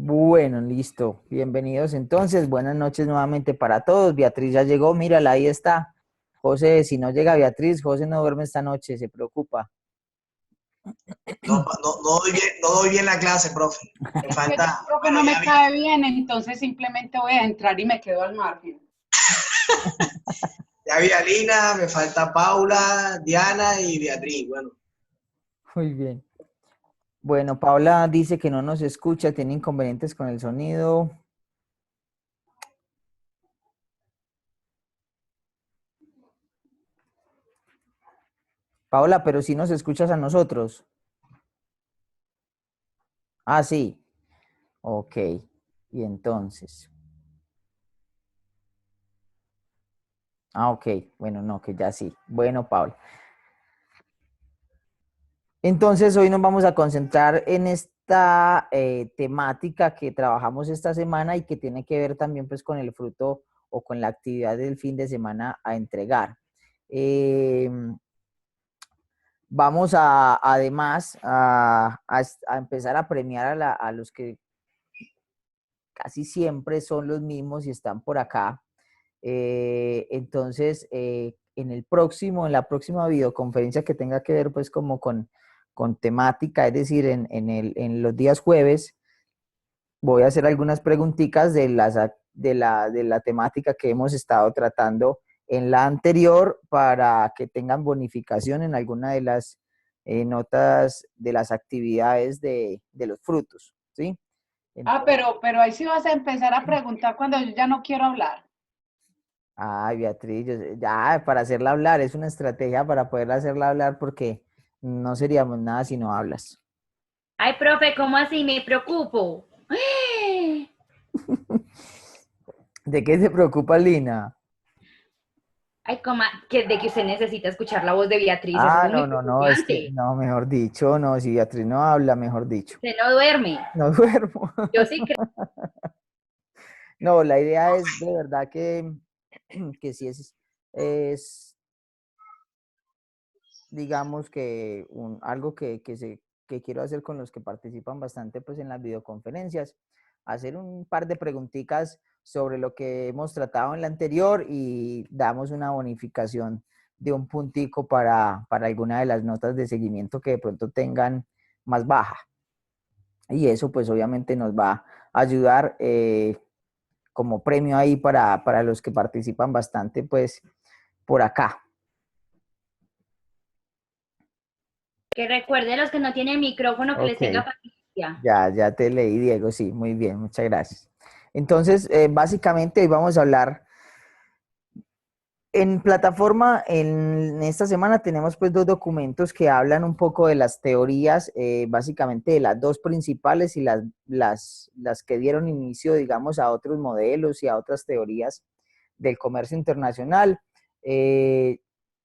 Bueno, listo. Bienvenidos entonces. Buenas noches nuevamente para todos. Beatriz ya llegó, mírala, ahí está. José, si no llega Beatriz, José no duerme esta noche, se preocupa. No, no doy bien la clase, profe. Me Que ya el falta, profe bueno, no me cae bien, entonces simplemente voy a entrar y me quedo al margen. ya vi a Lina, me falta Paula, Diana y Beatriz. Bueno, Muy bien. Bueno, Paula dice que no nos escucha, tiene inconvenientes con el sonido. Paula, pero si nos escuchas a nosotros. Ah, sí. Ok. Y entonces. Ah, ok. Bueno, no, que ya sí. Bueno, Paula. Entonces, hoy nos vamos a concentrar en esta temática que trabajamos esta semana y que tiene que ver también pues con el fruto o con la actividad del fin de semana a entregar. Eh, Vamos además a empezar a premiar a los que casi siempre son los mismos y están por acá. Entonces, en la próxima videoconferencia que tenga que ver pues como con temática, es decir, en los días jueves, voy a hacer algunas preguntitas de la temática que hemos estado tratando en la anterior para que tengan bonificación en alguna de las notas de las actividades de los frutos, ¿sí? Ah, Entonces, pero ahí sí vas a empezar a preguntar cuando yo ya no quiero hablar. ay, Beatriz, ya para hacerla hablar, es una estrategia para poder hacerla hablar porque no seríamos nada si no hablas. Ay, profe, ¿cómo así? Me preocupo. ¿De qué se preocupa Lina? Ay, de que usted necesita escuchar la voz de Beatriz, eso es Ah, muy no, no, no, es que, preocupante. no, mejor dicho, no, si Beatriz no habla, mejor dicho. Usted no duerme. No duermo. Yo sí creo. No, la idea es de verdad que sí es digamos que algo que quiero hacer con los que participan bastante pues en las videoconferencias, hacer un par de preguntitas sobre lo que hemos tratado en la anterior y damos una bonificación de un puntico para alguna de las notas de seguimiento que de pronto tengan más baja. Y eso pues obviamente nos va a ayudar como premio ahí para los que participan bastante pues por acá. Que recuerde a los que no tienen micrófono que les Ok. tenga paciencia. Ya te leí, Diego, sí, muy bien, muchas gracias. Entonces, básicamente hoy vamos a hablar en plataforma. En esta semana tenemos pues dos documentos que hablan un poco de las teorías, básicamente de las dos principales y las que dieron inicio, digamos, a otros modelos y a otras teorías del comercio internacional. Eh,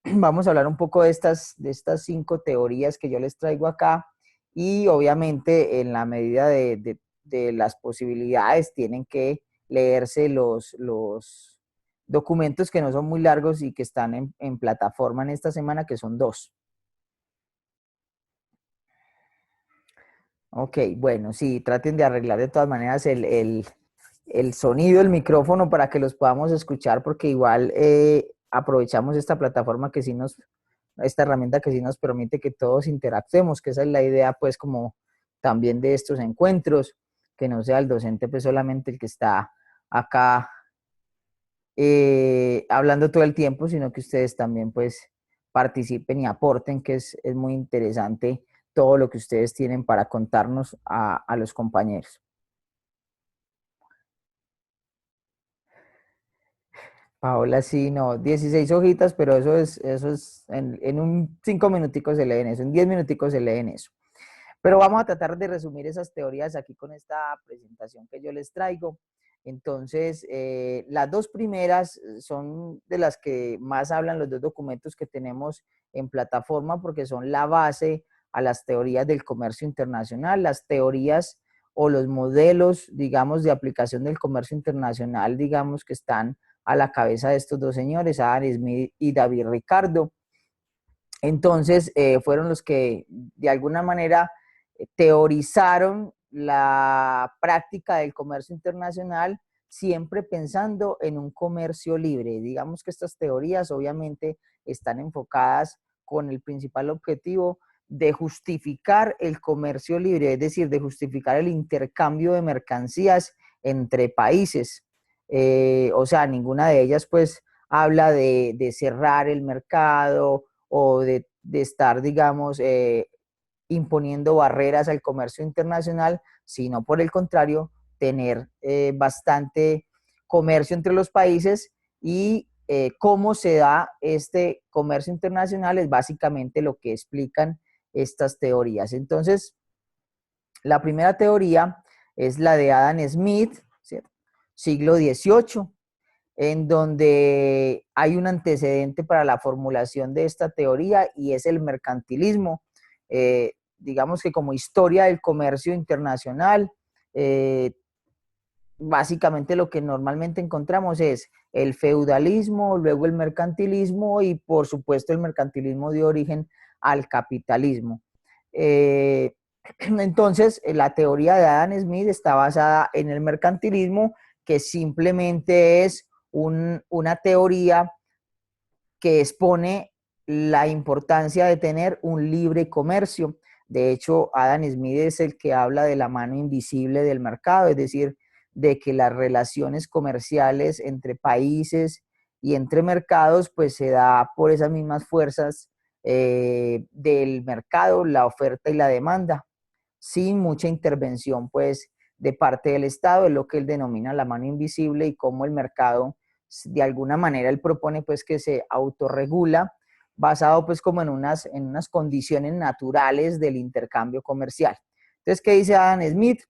Vamos a hablar un poco de estas 5 teorías que yo les traigo acá y obviamente en la medida de las posibilidades tienen que leerse los documentos que no son muy largos y que están en plataforma en esta semana, que son 2. Ok, bueno, sí, traten de arreglar de todas maneras el sonido del micrófono para que los podamos escuchar, porque igual aprovechamos esta plataforma esta herramienta que sí nos permite que todos interactuemos, que esa es la idea pues como también de estos encuentros, que no sea el docente pues solamente el que está acá hablando todo el tiempo, sino que ustedes también pues participen y aporten, que es muy interesante todo lo que ustedes tienen para contarnos a los compañeros. Paola, sí, no, 16 hojitas, pero eso es en un 5 minuticos se leen eso, en 10 minuticos se leen eso. Pero vamos a tratar de resumir esas teorías aquí con esta presentación que yo les traigo. Entonces, las dos primeras son de las que más hablan los dos documentos que tenemos en plataforma porque son la base a las teorías del comercio internacional, las teorías o los modelos, digamos, de aplicación del comercio internacional, digamos, que están a la cabeza de estos dos señores, Adam Smith y David Ricardo. Entonces, fueron los que de alguna manera teorizaron la práctica del comercio internacional, siempre pensando en un comercio libre. Digamos que estas teorías obviamente están enfocadas con el principal objetivo de justificar el comercio libre, es decir, de justificar el intercambio de mercancías entre países. O sea, ninguna de ellas pues habla de cerrar el mercado o de estar, digamos, imponiendo barreras al comercio internacional, sino por el contrario, tener bastante comercio entre los países y cómo se da este comercio internacional es básicamente lo que explican estas teorías. Entonces, la primera teoría es la de Adam Smith, ¿cierto? Siglo XVIII, en donde hay un antecedente para la formulación de esta teoría y es el mercantilismo. Digamos que como historia del comercio internacional, básicamente lo que normalmente encontramos es el feudalismo, luego el mercantilismo y por supuesto el mercantilismo dio origen al capitalismo. Entonces, la teoría de Adam Smith está basada en el mercantilismo, que simplemente es una teoría que expone la importancia de tener un libre comercio. De hecho, Adam Smith es el que habla de la mano invisible del mercado, es decir, de que las relaciones comerciales entre países y entre mercados, pues se da por esas mismas fuerzas del mercado, la oferta y la demanda, sin mucha intervención, pues, de parte del Estado, es lo que él denomina la mano invisible y cómo el mercado, de alguna manera, él propone, pues, que se autorregula basado, pues, como en unas condiciones naturales del intercambio comercial. Entonces, ¿qué dice Adam Smith?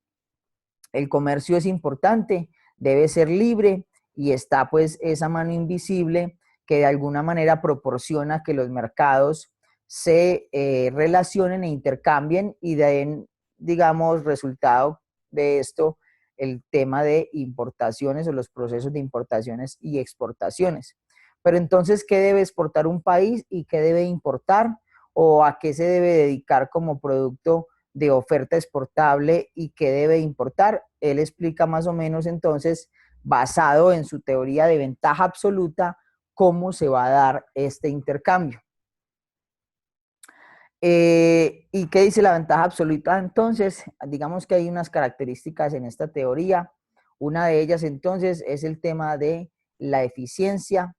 El comercio es importante, debe ser libre y está, pues, esa mano invisible que de alguna manera proporciona que los mercados se relacionen e intercambien y den, digamos, resultado de esto el tema de importaciones o los procesos de importaciones y exportaciones. Pero entonces, ¿qué debe exportar un país y qué debe importar? ¿O a qué se debe dedicar como producto de oferta exportable y qué debe importar? Él explica más o menos entonces, basado en su teoría de ventaja absoluta, cómo se va a dar este intercambio. ¿Y qué dice la ventaja absoluta? Entonces, digamos que hay unas características en esta teoría. Una de ellas entonces es el tema de la eficiencia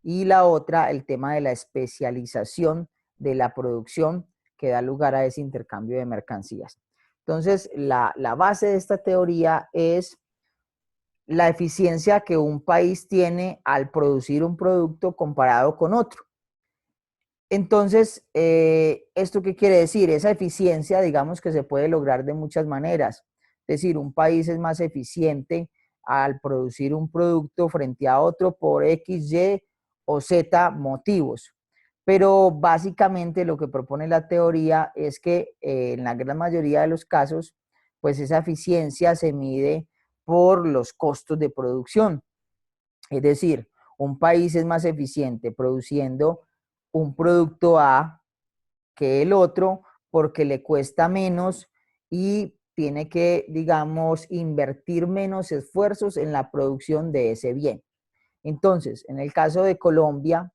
y la otra el tema de la especialización de la producción que da lugar a ese intercambio de mercancías. Entonces, la base de esta teoría es la eficiencia que un país tiene al producir un producto comparado con otro. Entonces, ¿esto qué quiere decir? Esa eficiencia, digamos que se puede lograr de muchas maneras. Es decir, un país es más eficiente al producir un producto frente a otro por X, Y o Z motivos. Pero básicamente lo que propone la teoría es que en la gran mayoría de los casos, pues esa eficiencia se mide por los costos de producción. Es decir, un país es más eficiente produciendo un producto A que el otro porque le cuesta menos y tiene que, digamos, invertir menos esfuerzos en la producción de ese bien. Entonces, en el caso de Colombia,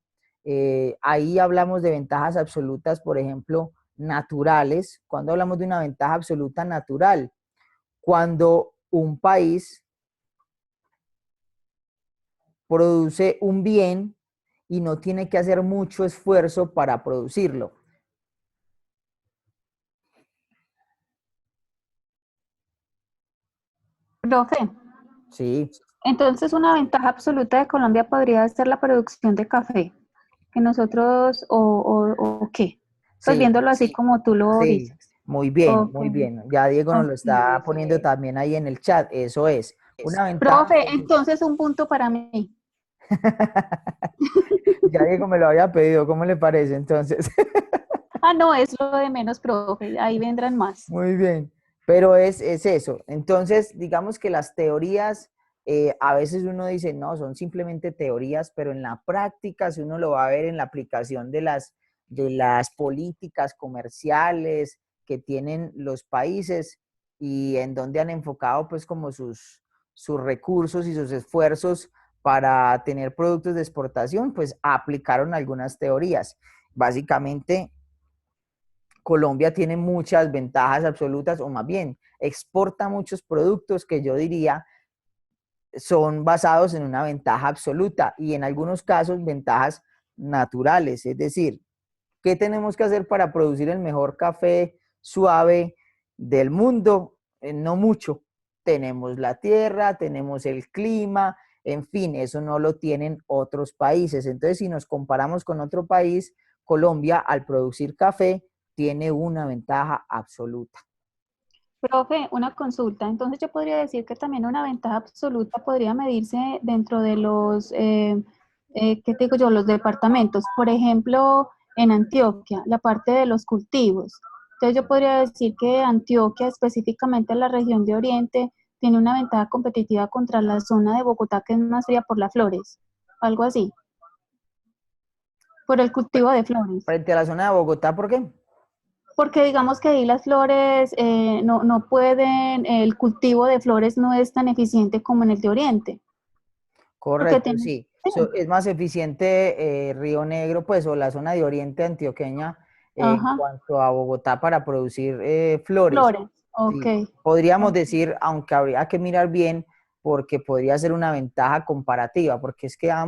ahí hablamos de ventajas absolutas, por ejemplo, naturales. Cuando hablamos de una ventaja absoluta natural, cuando un país produce un bien y no tiene que hacer mucho esfuerzo para producirlo. Profe, Sí, entonces una ventaja absoluta de Colombia podría ser la producción de café, que nosotros, o qué, pues sí, viéndolo así como tú lo sí, dices. muy bien, Ok, muy bien. Ya Diego nos lo ok. está poniendo también ahí en el chat. Eso es. Una ventaja. Profe, entonces un punto para mí. Ya Diego me lo había pedido. ¿Cómo le parece entonces? Ah, no, es lo de menos, profe, ahí vendrán más. Muy bien, pero es eso. Entonces, digamos que las teorías, a veces uno dice, no, son simplemente teorías, pero en la práctica, si uno lo va a ver en la aplicación de las políticas comerciales que tienen los países, y en dónde han enfocado pues como sus recursos y sus esfuerzos para tener productos de exportación, pues aplicaron algunas teorías. Básicamente, Colombia tiene muchas ventajas absolutas, o más bien, exporta muchos productos que yo diría son basados en una ventaja absoluta y en algunos casos ventajas naturales. Es decir, ¿qué tenemos que hacer para producir el mejor café suave del mundo? No mucho. Tenemos la tierra, tenemos el clima, en fin, eso no lo tienen otros países. Entonces, si nos comparamos con otro país, Colombia, al producir café, tiene una ventaja absoluta. Profe, una consulta. Entonces yo podría decir que también una ventaja absoluta podría medirse dentro de los, ¿qué te digo yo? Los departamentos. Por ejemplo, en Antioquia, la parte de los cultivos. Entonces yo podría decir que Antioquia, específicamente la región de Oriente, tiene una ventaja competitiva contra la zona de Bogotá, que es más fría por las flores. Algo así. Por el cultivo de flores. Frente a la zona de Bogotá, ¿por qué? Porque digamos que ahí las flores no pueden, el cultivo de flores no es tan eficiente como en el de Oriente. Porque Correcto, tiene, sí. sí, Es más eficiente Río Negro, pues, o la zona de Oriente antioqueña en ajá, cuanto a Bogotá para producir flores. flores, ok, Sí. Podríamos ok, decir, aunque habría que mirar bien, porque podría ser una ventaja comparativa, porque es que ya,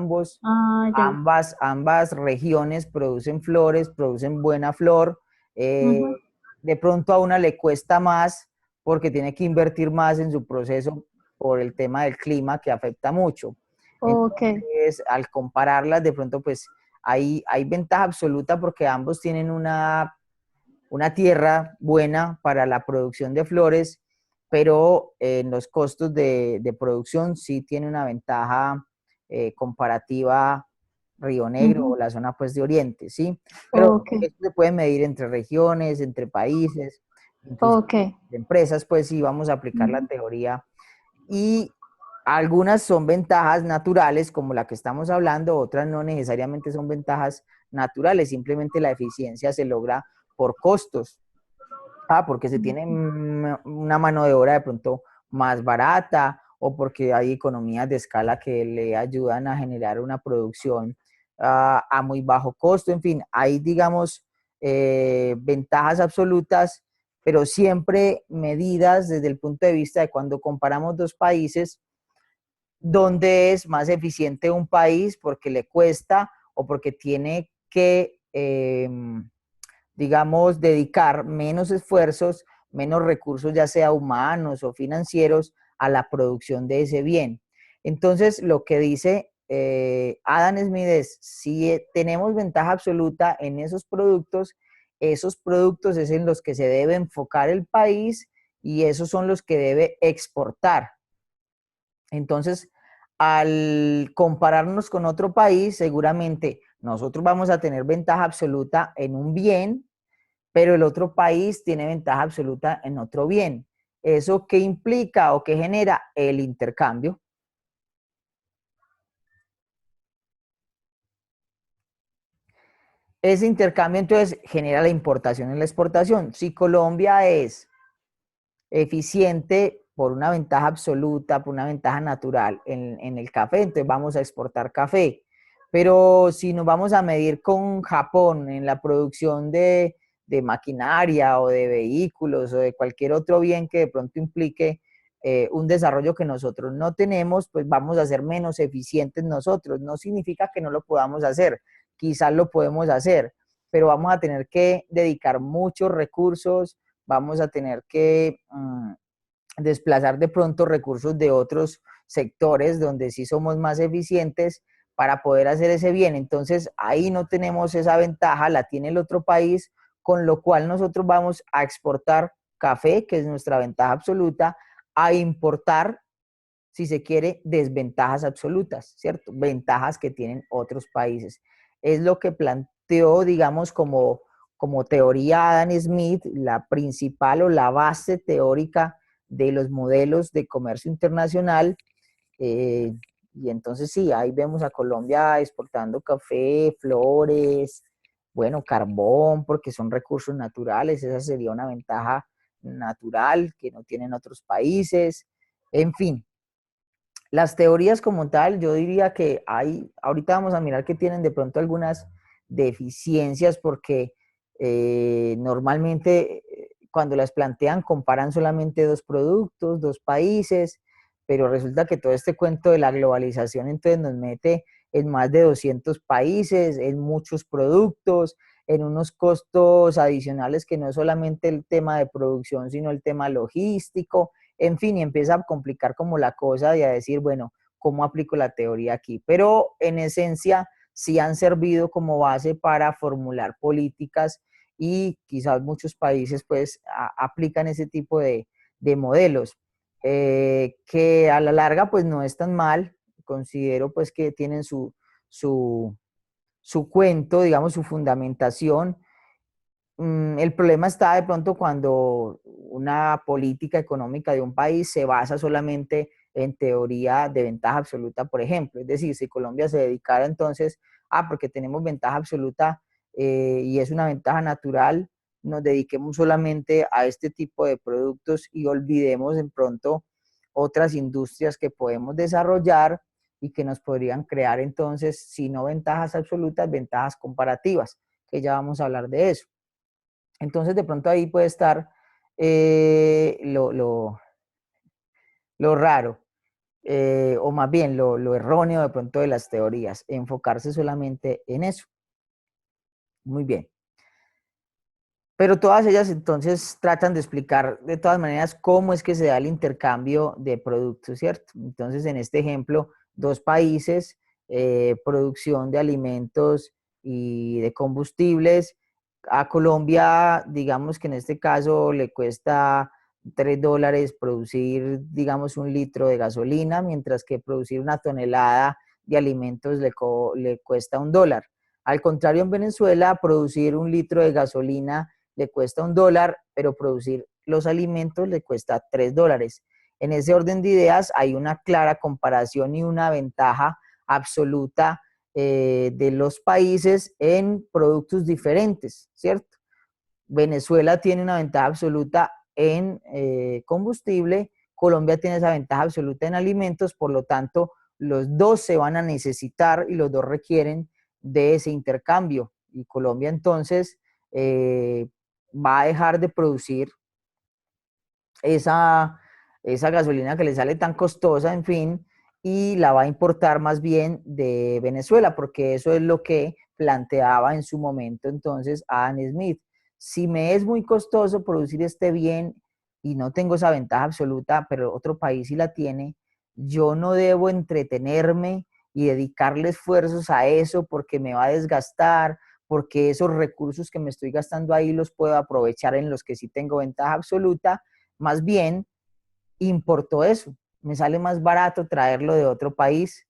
ambas regiones producen flores, producen buena flor. eh, ujú, de pronto a una le cuesta más porque tiene que invertir más en su proceso por el tema del clima que afecta mucho. ok, Entonces, al compararlas, de pronto, pues hay ventaja absoluta porque ambos tienen una tierra buena para la producción de flores, pero en los costos de producción sí tiene una ventaja comparativa Río Negro o ujú, la zona pues de Oriente, ¿sí? Pero ok, esto se puede medir entre regiones, entre países, inclusive ok, entre empresas, pues sí vamos a aplicar la ujú, teoría y algunas son ventajas naturales, como la que estamos hablando, otras no necesariamente son ventajas naturales, simplemente la eficiencia se logra por costos. Porque se tiene una mano de obra de pronto más barata o porque hay economías de escala que le ayudan a generar una producción a muy bajo costo. En fin, hay, digamos, ventajas absolutas, pero siempre medidas desde el punto de vista de cuando comparamos dos países, dónde es más eficiente un país porque le cuesta o porque tiene que digamos, dedicar menos esfuerzos, menos recursos, ya sea humanos o financieros, a la producción de ese bien. Entonces, lo que dice Adam Smith es, si tenemos ventaja absoluta en esos productos es en los que se debe enfocar el país y esos son los que debe exportar. Entonces, al compararnos con otro país, seguramente nosotros vamos a tener ventaja absoluta en un bien, pero el otro país tiene ventaja absoluta en otro bien. ¿Eso qué implica o qué genera? El intercambio. Ese intercambio entonces genera la importación y la exportación. Si Colombia es eficiente por una ventaja absoluta, por una ventaja natural en el café, entonces vamos a exportar café. Pero si nos vamos a medir con Japón en la producción de maquinaria o de vehículos o de cualquier otro bien que de pronto implique un desarrollo que nosotros no tenemos, pues vamos a ser menos eficientes nosotros. No significa que no lo podamos hacer, quizás lo podemos hacer, pero vamos a tener que dedicar muchos recursos, vamos a tener que desplazar de pronto recursos de otros sectores donde sí somos más eficientes para poder hacer ese bien. Entonces ahí no tenemos esa ventaja, la tiene el otro país, con lo cual nosotros vamos a exportar café, que es nuestra ventaja absoluta, a importar, si se quiere, desventajas absolutas, ¿cierto? Ventajas que tienen otros países. Es lo que planteó, digamos, como teoría Adam Smith, la principal o la base teórica de los modelos de comercio internacional. eh, y entonces sí, ahí vemos a Colombia exportando café, flores, bueno, carbón, porque son recursos naturales, esa sería una ventaja natural que no tienen otros países, en fin. Las teorías como tal, yo diría que ahorita vamos a mirar que tienen de pronto algunas deficiencias porque normalmente cuando las plantean comparan solamente dos productos, dos países, pero resulta que todo este cuento de la globalización entonces nos mete en más de 200 países, en muchos productos, en unos costos adicionales que no es solamente el tema de producción, sino el tema logístico, en fin, y empieza a complicar como la cosa y a decir, bueno, ¿cómo aplico la teoría aquí? Pero en esencia sí han servido como base para formular políticas y quizás muchos países pues aplican ese tipo de modelos, que a la larga pues no es tan mal, considero pues que tienen su cuento, digamos, su fundamentación. El problema está de pronto cuando una política económica de un país se basa solamente en teoría de ventaja absoluta, por ejemplo. Es decir, si Colombia se dedicara entonces, porque tenemos ventaja absoluta y es una ventaja natural, nos dediquemos solamente a este tipo de productos y olvidemos de pronto otras industrias que podemos desarrollar y que nos podrían crear entonces, si no ventajas absolutas, ventajas comparativas, que ya vamos a hablar de eso. Entonces, de pronto ahí puede estar lo raro, o más bien lo erróneo de pronto de las teorías, enfocarse solamente en eso. Muy bien. Pero todas ellas entonces tratan de explicar de todas maneras cómo es que se da el intercambio de productos, ¿cierto? Entonces, en este ejemplo, dos países, producción de alimentos y de combustibles. A Colombia, digamos que en este caso le cuesta $3 producir, digamos, 1 litro de gasolina, mientras que producir una tonelada de alimentos le cuesta $1. Al contrario, en Venezuela, producir 1 litro de gasolina le cuesta $1, pero producir los alimentos le cuesta $3. En ese orden de ideas hay una clara comparación y una ventaja absoluta de los países en productos diferentes, ¿cierto? Venezuela tiene una ventaja absoluta en combustible, Colombia tiene esa ventaja absoluta en alimentos, por lo tanto, los dos se van a necesitar y los dos requieren de ese intercambio. Y Colombia entonces va a dejar de producir esa gasolina que le sale tan costosa, en fin, y la va a importar más bien de Venezuela, porque eso es lo que planteaba en su momento entonces Adam Smith. Si me es muy costoso producir este bien y no tengo esa ventaja absoluta, pero otro país sí la tiene, yo no debo entretenerme y dedicarle esfuerzos a eso porque me va a desgastar, porque esos recursos que me estoy gastando ahí los puedo aprovechar en los que sí tengo ventaja absoluta. Más bien, importo eso. Me sale más barato traerlo de otro país.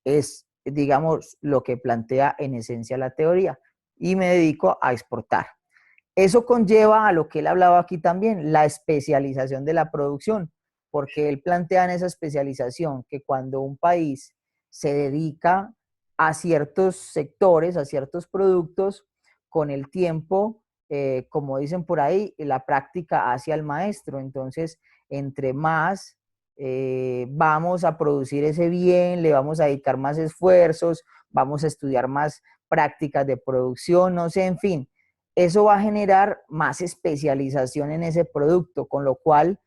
Es, digamos, lo que plantea en esencia la teoría. Y me dedico a exportar. Eso conlleva a lo que él hablaba aquí también, la especialización de la producción, porque él plantea en esa especialización que cuando un país se dedica a ciertos sectores, a ciertos productos, con el tiempo, como dicen por ahí, la práctica hacia el maestro. Entonces, entre más vamos a producir ese bien, le vamos a dedicar más esfuerzos, vamos a estudiar más prácticas de producción, no sé, en fin, eso va a generar más especialización en ese producto, con lo cual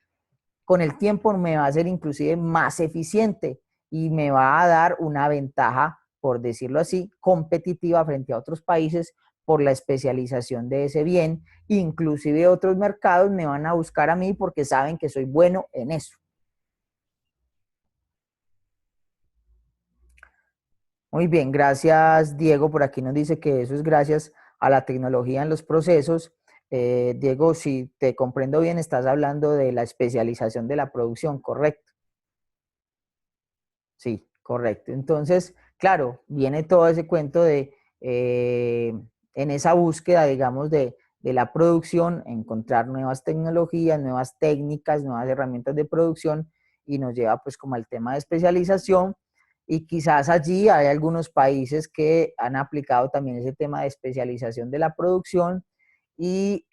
con el tiempo me va a ser inclusive más eficiente y me va a dar una ventaja, por decirlo así, competitiva frente a otros países por la especialización de ese bien. Inclusive otros mercados me van a buscar a mí porque saben que soy bueno en eso. Muy bien, gracias Diego. Por aquí nos dice que eso es gracias a la tecnología en los procesos. Diego, si te comprendo bien, estás hablando de la especialización de la producción, ¿correcto? Sí, correcto. Entonces, claro, viene todo ese cuento de, en esa búsqueda, digamos, de la producción, encontrar nuevas tecnologías, nuevas técnicas, nuevas herramientas de producción y nos lleva pues como al tema de especialización. Y quizás allí hay algunos países que han aplicado también ese tema de especialización de la producción y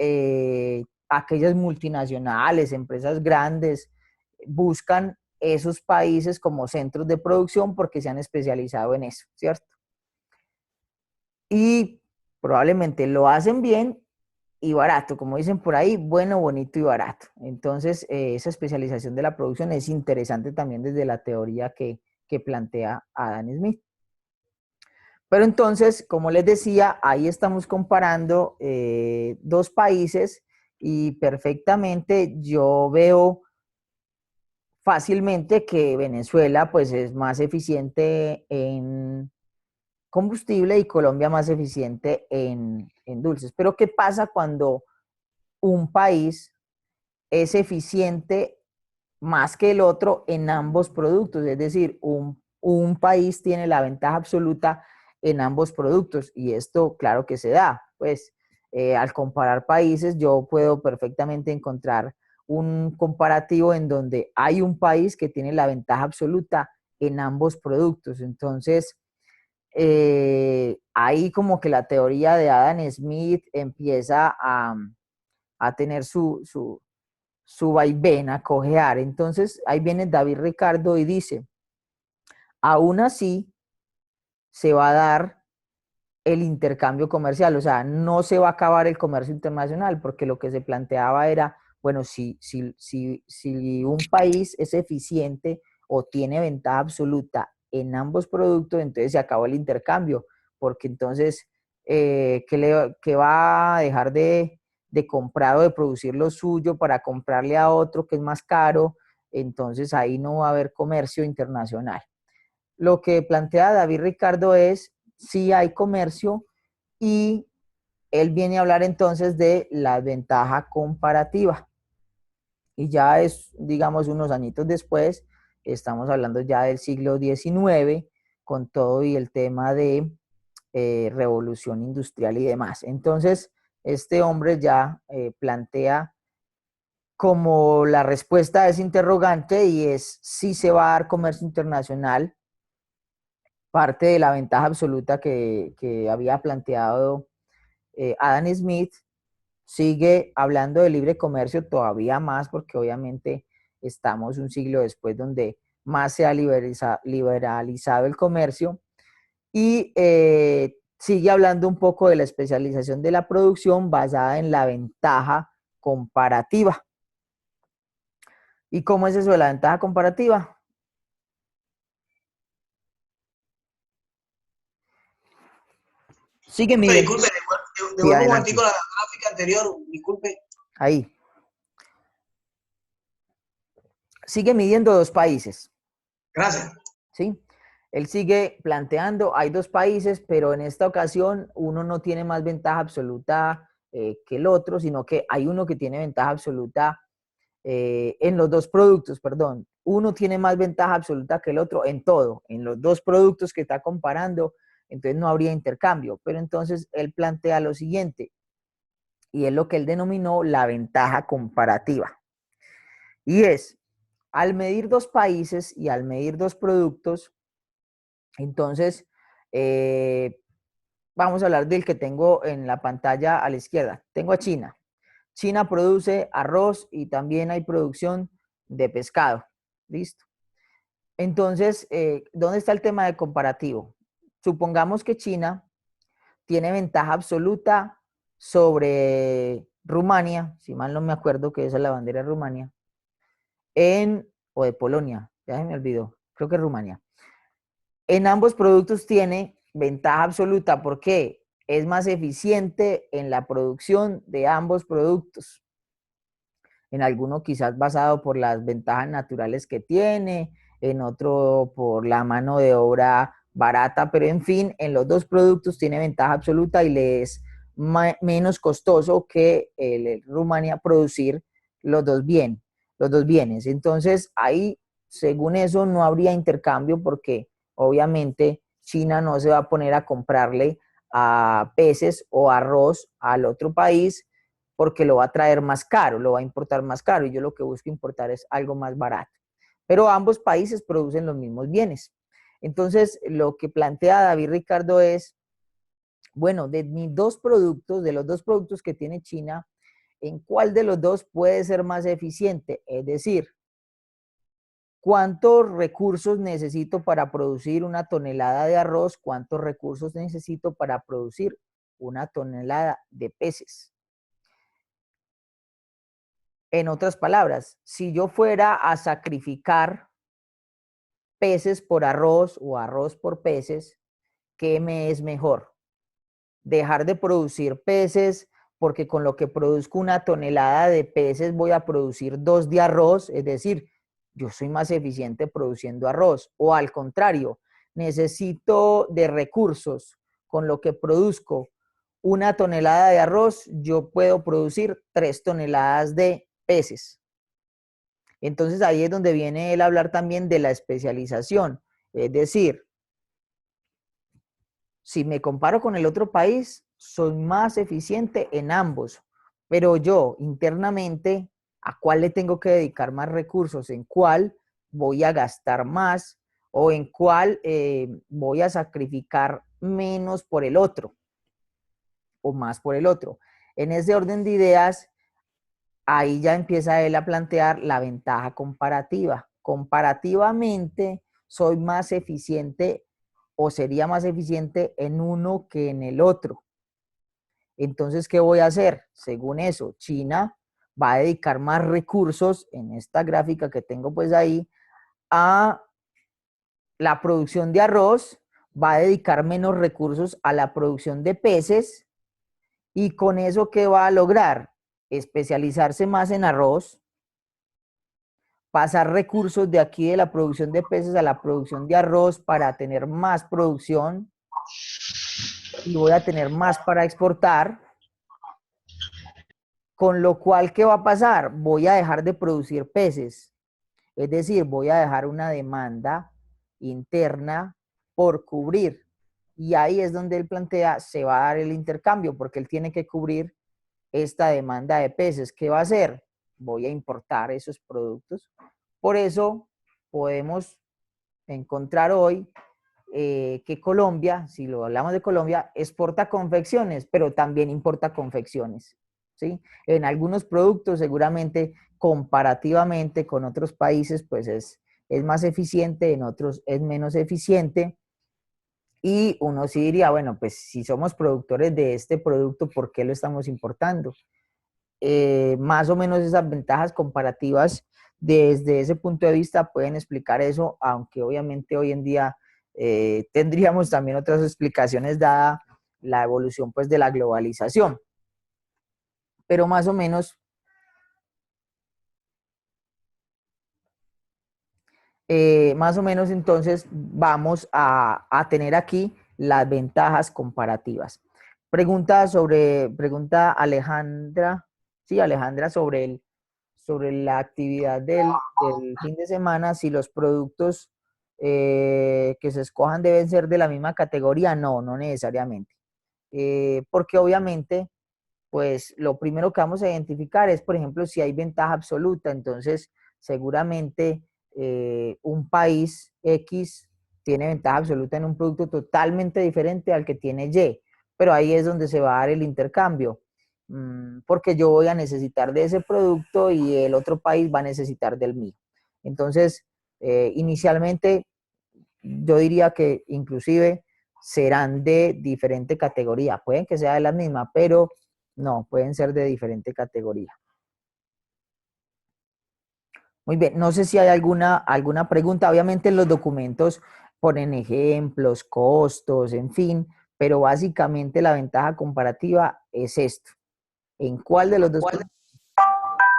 aquellas multinacionales, empresas grandes, buscan esos países como centros de producción porque se han especializado en eso, ¿cierto? Y probablemente lo hacen bien y barato, como dicen por ahí, bueno, bonito y barato. Entonces, esa especialización de la producción es interesante también desde la teoría que plantea Adam Smith. Pero entonces, como les decía, ahí estamos comparando dos países y perfectamente yo veo fácilmente que Venezuela pues es más eficiente en combustible y Colombia más eficiente en dulces. Pero ¿qué pasa cuando un país es eficiente más que el otro en ambos productos? Es decir, un país tiene la ventaja absoluta en ambos productos y esto claro que se da. Pues al comparar países yo puedo perfectamente encontrar un comparativo en donde hay un país que tiene la ventaja absoluta en ambos productos. Entonces, ahí como que la teoría de Adam Smith empieza a tener su vaivén, a cojear. Entonces, ahí viene David Ricardo y dice, aún así se va a dar el intercambio comercial, o sea, no se va a acabar el comercio internacional, porque lo que se planteaba era, bueno, si un país es eficiente o tiene ventaja absoluta en ambos productos, entonces se acabó el intercambio, porque entonces, ¿qué va a dejar de comprar o de producir lo suyo para comprarle a otro que es más caro? Entonces ahí no va a haber comercio internacional. Lo que plantea David Ricardo es si hay comercio y él viene a hablar entonces de la ventaja comparativa. Y ya es, digamos, unos añitos después, estamos hablando ya del siglo XIX, con todo y el tema de revolución industrial y demás. Entonces, este hombre ya plantea como la respuesta a ese interrogante y es si se va a dar comercio internacional, parte de la ventaja absoluta que había planteado Adam Smith. Sigue hablando de libre comercio todavía más, porque obviamente estamos un siglo después donde más se ha liberalizado el comercio y sigue hablando un poco de la especialización de la producción basada en la ventaja comparativa. ¿Y cómo es eso de la ventaja comparativa? Sigue midiendo. Disculpe, Sí, devuelvo un adelante. momentico la gráfica anterior, disculpe. Ahí. Sigue midiendo dos países. Gracias. ¿Sí? Él sigue planteando, hay dos países, pero en esta ocasión uno no tiene más ventaja absoluta que el otro, sino que hay uno que tiene ventaja absoluta en los dos productos, perdón. Uno tiene más ventaja absoluta que el otro en todo, en los dos productos que está comparando, entonces no habría intercambio. Pero entonces él plantea lo siguiente, y es lo que él denominó la ventaja comparativa. Y es, al medir dos países y al medir dos productos, entonces, vamos a hablar del que tengo en la pantalla a la izquierda. Tengo a China. China produce arroz y también hay producción de pescado. ¿Listo? Entonces, ¿dónde está el tema de comparativo? Supongamos que China tiene ventaja absoluta sobre Rumania, si mal no me acuerdo que esa es la bandera de Rumania, o de Polonia, ya se me olvidó, creo que es Rumania. En ambos productos tiene ventaja absoluta porque es más eficiente en la producción de ambos productos. En alguno quizás basado por las ventajas naturales que tiene, en otro por la mano de obra barata, pero en fin, en los dos productos tiene ventaja absoluta y le es menos costoso que Rumania producir los dos bienes. Entonces, ahí, según eso, no habría intercambio porque obviamente China no se va a poner a comprarle a peces o arroz al otro país porque lo va a traer más caro, lo va a importar más caro y yo lo que busco importar es algo más barato. Pero ambos países producen los mismos bienes. Entonces, lo que plantea David Ricardo es, bueno, de mis dos productos, de los dos productos que tiene China, en cuál de los dos puede ser más eficiente, es decir, ¿cuántos recursos necesito para producir una tonelada de arroz? ¿Cuántos recursos necesito para producir una tonelada de peces? En otras palabras, si yo fuera a sacrificar peces por arroz o arroz por peces, ¿qué me es mejor? Dejar de producir peces porque con lo que produzco una tonelada de peces voy a producir 2 de arroz, es decir, yo soy más eficiente produciendo arroz, o al contrario, necesito de recursos, con lo que produzco una tonelada de arroz, yo puedo producir 3 toneladas de peces. Entonces ahí es donde viene el hablar también de la especialización, es decir, si me comparo con el otro país, soy más eficiente en ambos, pero yo internamente, ¿a cuál le tengo que dedicar más recursos? ¿En cuál voy a gastar más? ¿O en cuál voy a sacrificar menos por el otro? ¿O más por el otro? En ese orden de ideas, ahí ya empieza él a plantear la ventaja comparativa. Comparativamente, soy más eficiente o sería más eficiente en uno que en el otro. Entonces, ¿qué voy a hacer? Según eso, China va a dedicar más recursos en esta gráfica que tengo pues ahí a la producción de arroz, va a dedicar menos recursos a la producción de peces y con eso, ¿qué va a lograr? Especializarse más en arroz, pasar recursos de aquí de la producción de peces a la producción de arroz para tener más producción y voy a tener más para exportar, con lo cual, ¿qué va a pasar? Voy a dejar de producir peces, es decir, voy a dejar una demanda interna por cubrir. Y ahí es donde él plantea, se va a dar el intercambio, porque él tiene que cubrir esta demanda de peces. ¿Qué va a hacer? Voy a importar esos productos. Por eso podemos encontrar hoy que Colombia, si lo hablamos de Colombia, exporta confecciones, pero también importa confecciones, ¿sí? En algunos productos seguramente comparativamente con otros países, pues es más eficiente, en otros es menos eficiente. Y uno sí diría, bueno, pues si somos productores de este producto, ¿por qué lo estamos importando? Más o menos esas ventajas comparativas desde ese punto de vista pueden explicar eso, aunque obviamente hoy en día tendríamos también otras explicaciones dada la evolución pues de la globalización. Pero más o menos entonces vamos a tener aquí las ventajas comparativas. Pregunta Alejandra, sí, Alejandra sobre la actividad del fin de semana, si los productos que se escojan deben ser de la misma categoría. No, no necesariamente. Porque obviamente, pues lo primero que vamos a identificar es, por ejemplo, si hay ventaja absoluta. Entonces, seguramente un país X tiene ventaja absoluta en un producto totalmente diferente al que tiene Y, pero ahí es donde se va a dar el intercambio, porque yo voy a necesitar de ese producto y el otro país va a necesitar del mío. Entonces, inicialmente, yo diría que inclusive serán de diferente categoría. Pueden que sea de la misma, pero no, pueden ser de diferente categoría. Muy bien, no sé si hay alguna pregunta. Obviamente en los documentos ponen ejemplos, costos, en fin, pero básicamente la ventaja comparativa es esto. ¿En cuál de los dos?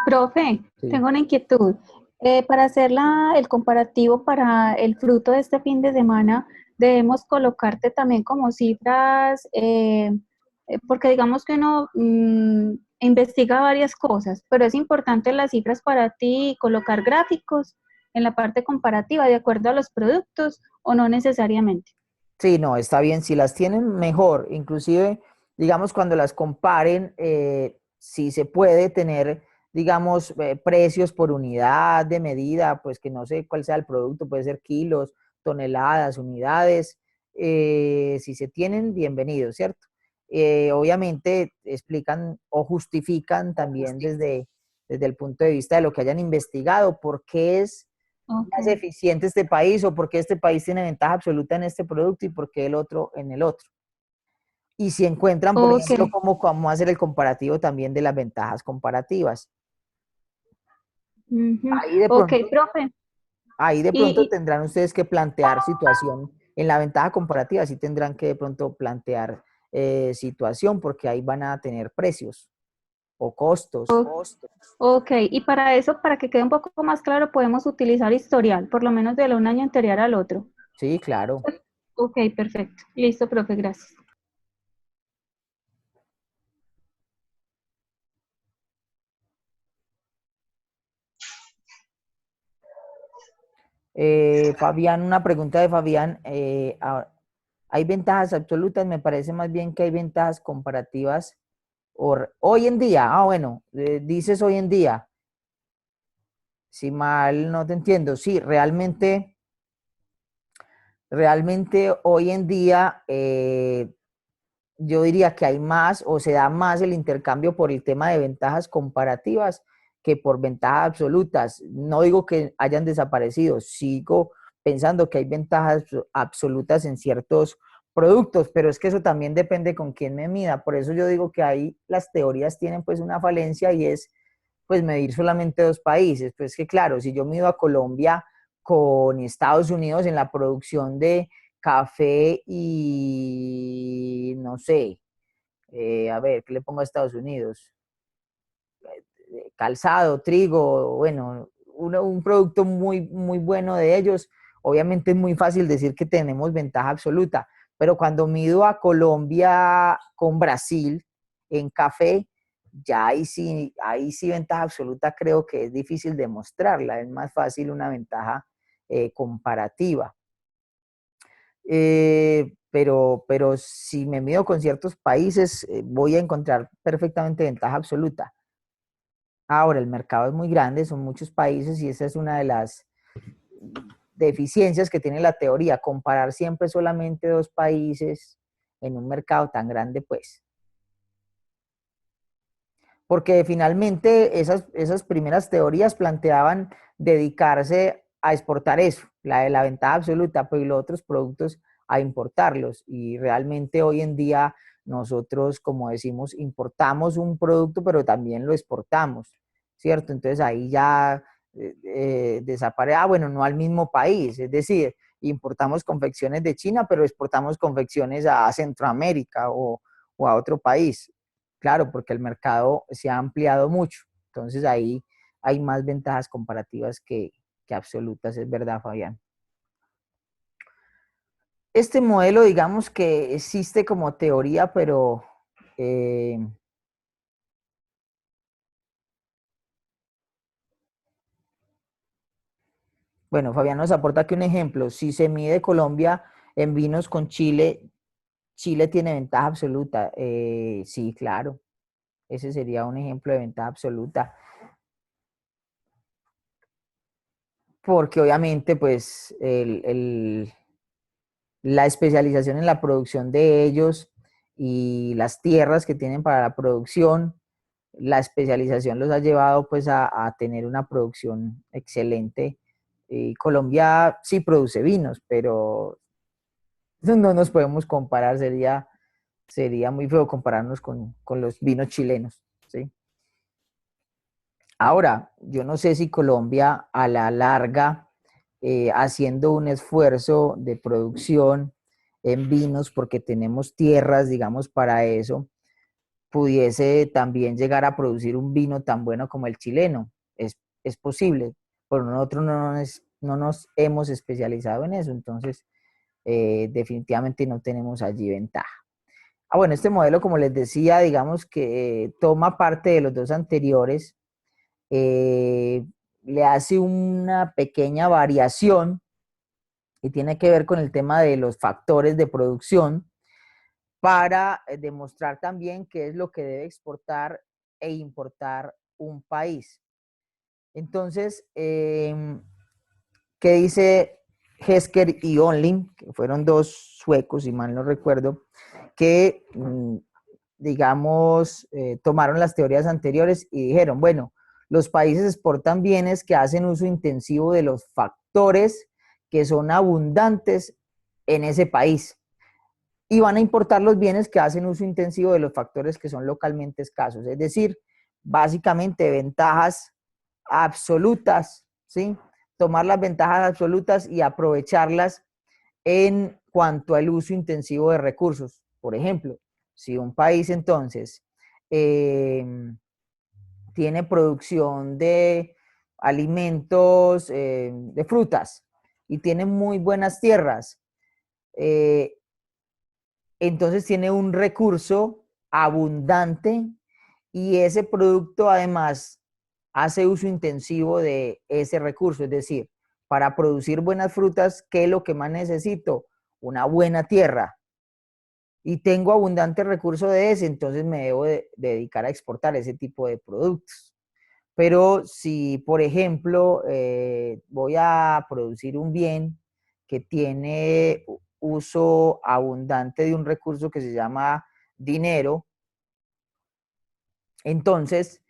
Profe, Sí. tengo una inquietud. Para hacer el comparativo para el fruto de este fin de semana, debemos colocarte también como cifras, porque digamos que uno investiga varias cosas, pero es importante las cifras para ti, colocar gráficos en la parte comparativa de acuerdo a los productos o no necesariamente. Sí, no, está bien. Si las tienen, mejor. Inclusive, digamos, cuando las comparen, si se puede tener, digamos, precios por unidad de medida, pues que no sé cuál sea el producto, puede ser kilos, toneladas, unidades. Si se tienen, bienvenido, ¿cierto? obviamente explican o justifican también desde el punto de vista de lo que hayan investigado, por qué es más Ok. eficiente este país o por qué este país tiene ventaja absoluta en este producto y por qué el otro en el otro. Y si encuentran, por Ok. ejemplo, cómo hacer el comparativo también de las ventajas comparativas. Ujú. Ahí de Ok, pronto, profe. ahí de pronto Y, tendrán ustedes que plantear situación, en la ventaja comparativa sí tendrán que de pronto plantear situación, porque ahí van a tener precios o costos. ok, y para eso, para que quede un poco más claro, podemos utilizar historial, por lo menos de un año anterior al otro. Sí, claro. Ok, perfecto. Listo, profe, gracias. Fabián, una pregunta de Fabián. ¿Hay ventajas absolutas? Me parece más bien que hay ventajas comparativas hoy en día. Ah, bueno, dices hoy en día. Si mal no te entiendo. Sí, realmente hoy en día yo diría que hay más o se da más el intercambio por el tema de ventajas comparativas que por ventajas absolutas. No digo que hayan desaparecido, sigo pensando que hay ventajas absolutas en ciertos productos, pero es que eso también depende con quién me mida. Por eso yo digo que ahí las teorías tienen pues una falencia y es pues medir solamente dos países. Pues que claro, si yo mido a Colombia con Estados Unidos en la producción de café y no sé, a ver, ¿qué le pongo a Estados Unidos? Calzado, trigo, bueno, un producto muy bueno de ellos. Obviamente es muy fácil decir que tenemos ventaja absoluta, pero cuando mido a Colombia con Brasil en café, ya ahí sí ventaja absoluta creo que es difícil demostrarla, es más fácil una ventaja comparativa. Pero si me mido con ciertos países, voy a encontrar perfectamente ventaja absoluta. Ahora, el mercado es muy grande, son muchos países y esa es una de las deficiencias que tiene la teoría, comparar siempre solamente dos países en un mercado tan grande, pues. Porque finalmente esas primeras teorías planteaban dedicarse a exportar eso, la de la ventaja absoluta, pues y los otros productos a importarlos. Y realmente hoy en día nosotros, como decimos, importamos un producto, pero también lo exportamos, ¿cierto? Entonces ahí ya desaparece, bueno, no al mismo país, es decir, importamos confecciones de China, pero exportamos confecciones a Centroamérica o a otro país. Claro, porque el mercado se ha ampliado mucho. Entonces ahí hay más ventajas comparativas que absolutas, es verdad, Fabián. Este modelo, digamos que existe como teoría, pero bueno, Fabián nos aporta aquí un ejemplo. Si se mide Colombia en vinos con Chile, Chile tiene ventaja absoluta. Sí, claro. Ese sería un ejemplo de ventaja absoluta. Porque obviamente, pues, la especialización en la producción de ellos y las tierras que tienen para la producción, la especialización los ha llevado pues a tener una producción excelente. Colombia sí produce vinos, pero no nos podemos comparar, sería muy feo compararnos con los vinos chilenos, ¿sí? Ahora, yo no sé si Colombia a la larga, haciendo un esfuerzo de producción en vinos, porque tenemos tierras, digamos, para eso, pudiese también llegar a producir un vino tan bueno como el chileno. Es posible, pero nosotros no nos hemos especializado en eso, entonces definitivamente no tenemos allí ventaja. Ah, bueno, este modelo, como les decía, digamos que toma parte de los dos anteriores, eh, le hace una pequeña variación y tiene que ver con el tema de los factores de producción para demostrar también qué es lo que debe exportar e importar un país. Entonces, ¿qué dice Hesker y Onlin, que fueron dos suecos, si mal no recuerdo, que digamos, tomaron las teorías anteriores y dijeron, bueno, los países exportan bienes que hacen uso intensivo de los factores que son abundantes en ese país y van a importar los bienes que hacen uso intensivo de los factores que son localmente escasos. Es decir, básicamente ventajas absolutas, ¿sí? Tomar las ventajas absolutas y aprovecharlas en cuanto al uso intensivo de recursos. Por ejemplo, si un país entonces tiene producción de alimentos, de frutas, y tiene muy buenas tierras, entonces tiene un recurso abundante y ese producto además hace uso intensivo de ese recurso. Es decir, para producir buenas frutas, ¿qué es lo que más necesito? Una buena tierra. Y tengo abundante recurso de ese, entonces me debo dedicar a exportar ese tipo de productos. Pero si, por ejemplo, voy a producir un bien que tiene uso abundante de un recurso que se llama dinero, entonces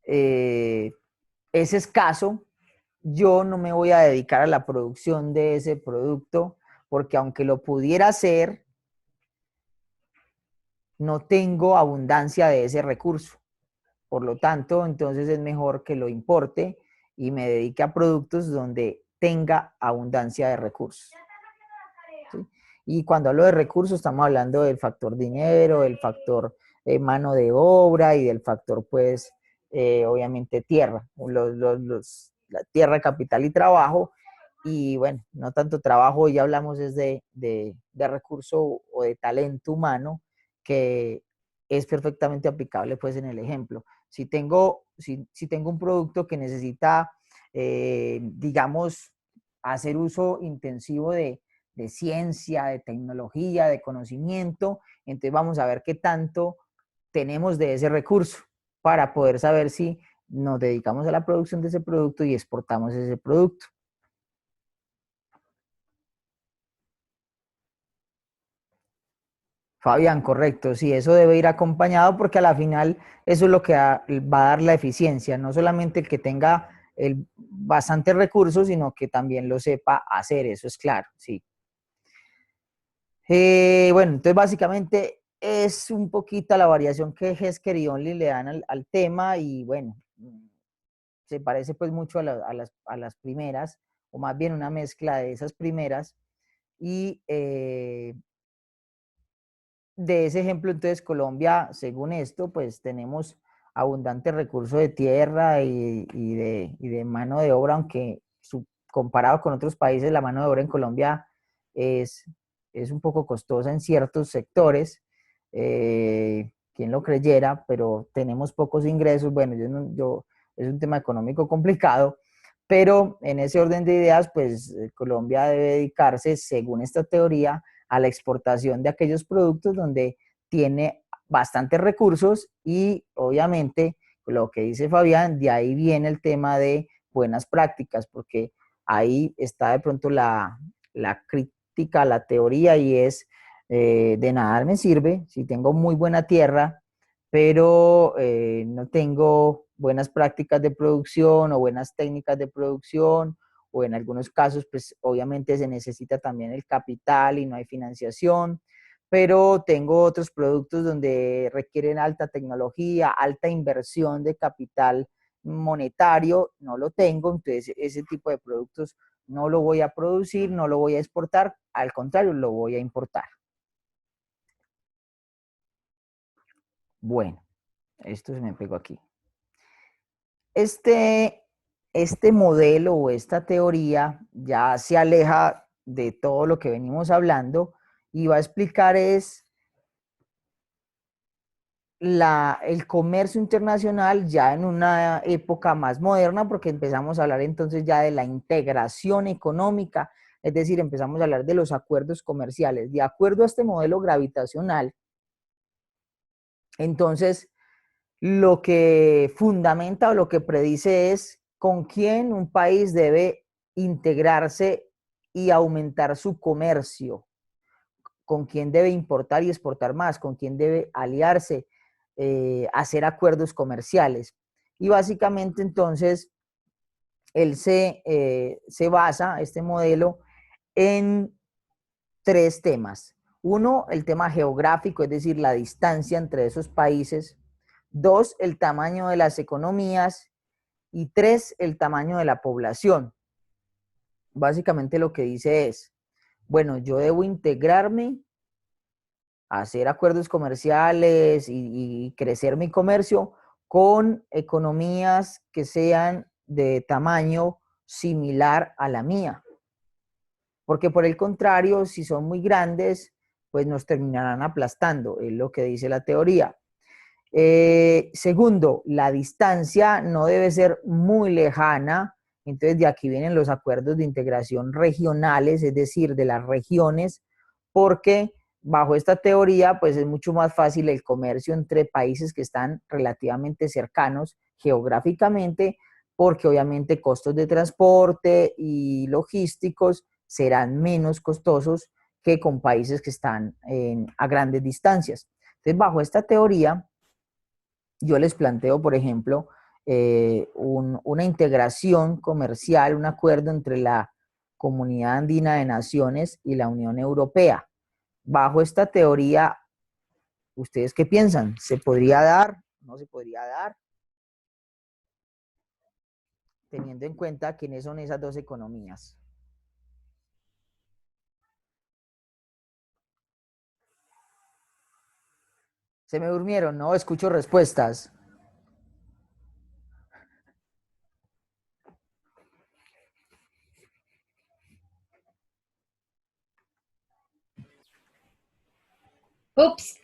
es escaso, yo no me voy a dedicar a la producción de ese producto, porque aunque lo pudiera hacer, no tengo abundancia de ese recurso. Por lo tanto, entonces es mejor que lo importe y me dedique a productos donde tenga abundancia de recursos. ¿Sí? Y cuando hablo de recursos, estamos hablando del factor dinero, del factor mano de obra y del factor, pues, obviamente tierra. La tierra, capital y trabajo. Y bueno, no tanto trabajo, ya hablamos es de recurso o de talento humano, que es perfectamente aplicable pues en el ejemplo. Si tengo un producto que necesita, digamos, hacer uso intensivo de ciencia, de tecnología, de conocimiento, entonces vamos a ver qué tanto tenemos de ese recurso para poder saber si nos dedicamos a la producción de ese producto y exportamos ese producto. Fabián, correcto, sí, eso debe ir acompañado porque a la final eso es lo que va a dar la eficiencia, no solamente el que tenga bastantes recursos, sino que también lo sepa hacer, eso es claro, sí. Bueno, entonces básicamente es un poquito la variación que Hesker y Only le dan al tema y bueno, se parece pues mucho a las primeras, o más bien una mezcla de esas primeras y de ese ejemplo, entonces, Colombia, según esto, pues tenemos abundante recurso de tierra y de mano de obra, aunque comparado con otros países, la mano de obra en Colombia es, es un poco costosa en ciertos sectores. Quien lo creyera, pero tenemos pocos ingresos. Bueno, es un tema económico complicado, pero en ese orden de ideas, pues Colombia debe dedicarse, según esta teoría, a la exportación de aquellos productos donde tiene bastantes recursos y obviamente lo que dice Fabián, de ahí viene el tema de buenas prácticas, porque ahí está de pronto la crítica, la teoría y es de nada me sirve si tengo muy buena tierra, pero no tengo buenas prácticas de producción o buenas técnicas de producción, o en algunos casos, pues obviamente se necesita también el capital y no hay financiación, pero tengo otros productos donde requieren alta tecnología, alta inversión de capital monetario, no lo tengo, entonces ese tipo de productos no lo voy a producir, no lo voy a exportar, al contrario, lo voy a importar. Bueno, esto se me pegó aquí. Este modelo o esta teoría ya se aleja de todo lo que venimos hablando y va a explicar es el comercio internacional ya en una época más moderna, porque empezamos a hablar entonces ya de la integración económica, es decir, empezamos a hablar de los acuerdos comerciales. De acuerdo a este modelo gravitacional, entonces lo que fundamenta o lo que predice es con quién un país debe integrarse y aumentar su comercio, con quién debe importar y exportar más, con quién debe aliarse, hacer acuerdos comerciales. Y básicamente entonces él se basa, este modelo, en tres temas. Uno, el tema geográfico, es decir, la distancia entre esos países. Dos, el tamaño de las economías. Y tres, el tamaño de la población. Básicamente lo que dice es, bueno, yo debo integrarme, hacer acuerdos comerciales y crecer mi comercio con economías que sean de tamaño similar a la mía. Porque por el contrario, si son muy grandes, pues nos terminarán aplastando, es lo que dice la teoría. Segundo, la distancia no debe ser muy lejana, entonces de aquí vienen los acuerdos de integración regionales, es decir, de las regiones, porque bajo esta teoría pues es mucho más fácil el comercio entre países que están relativamente cercanos geográficamente, porque obviamente costos de transporte y logísticos serán menos costosos que con países que están a grandes distancias. Entonces, bajo esta teoría, yo les planteo, por ejemplo, una integración comercial, un acuerdo entre la Comunidad Andina de Naciones y la Unión Europea. Bajo esta teoría, ¿ustedes qué piensan? ¿Se podría dar? ¿No se podría dar? Teniendo en cuenta quiénes son esas dos economías. Se me durmieron, no escucho respuestas. Ups.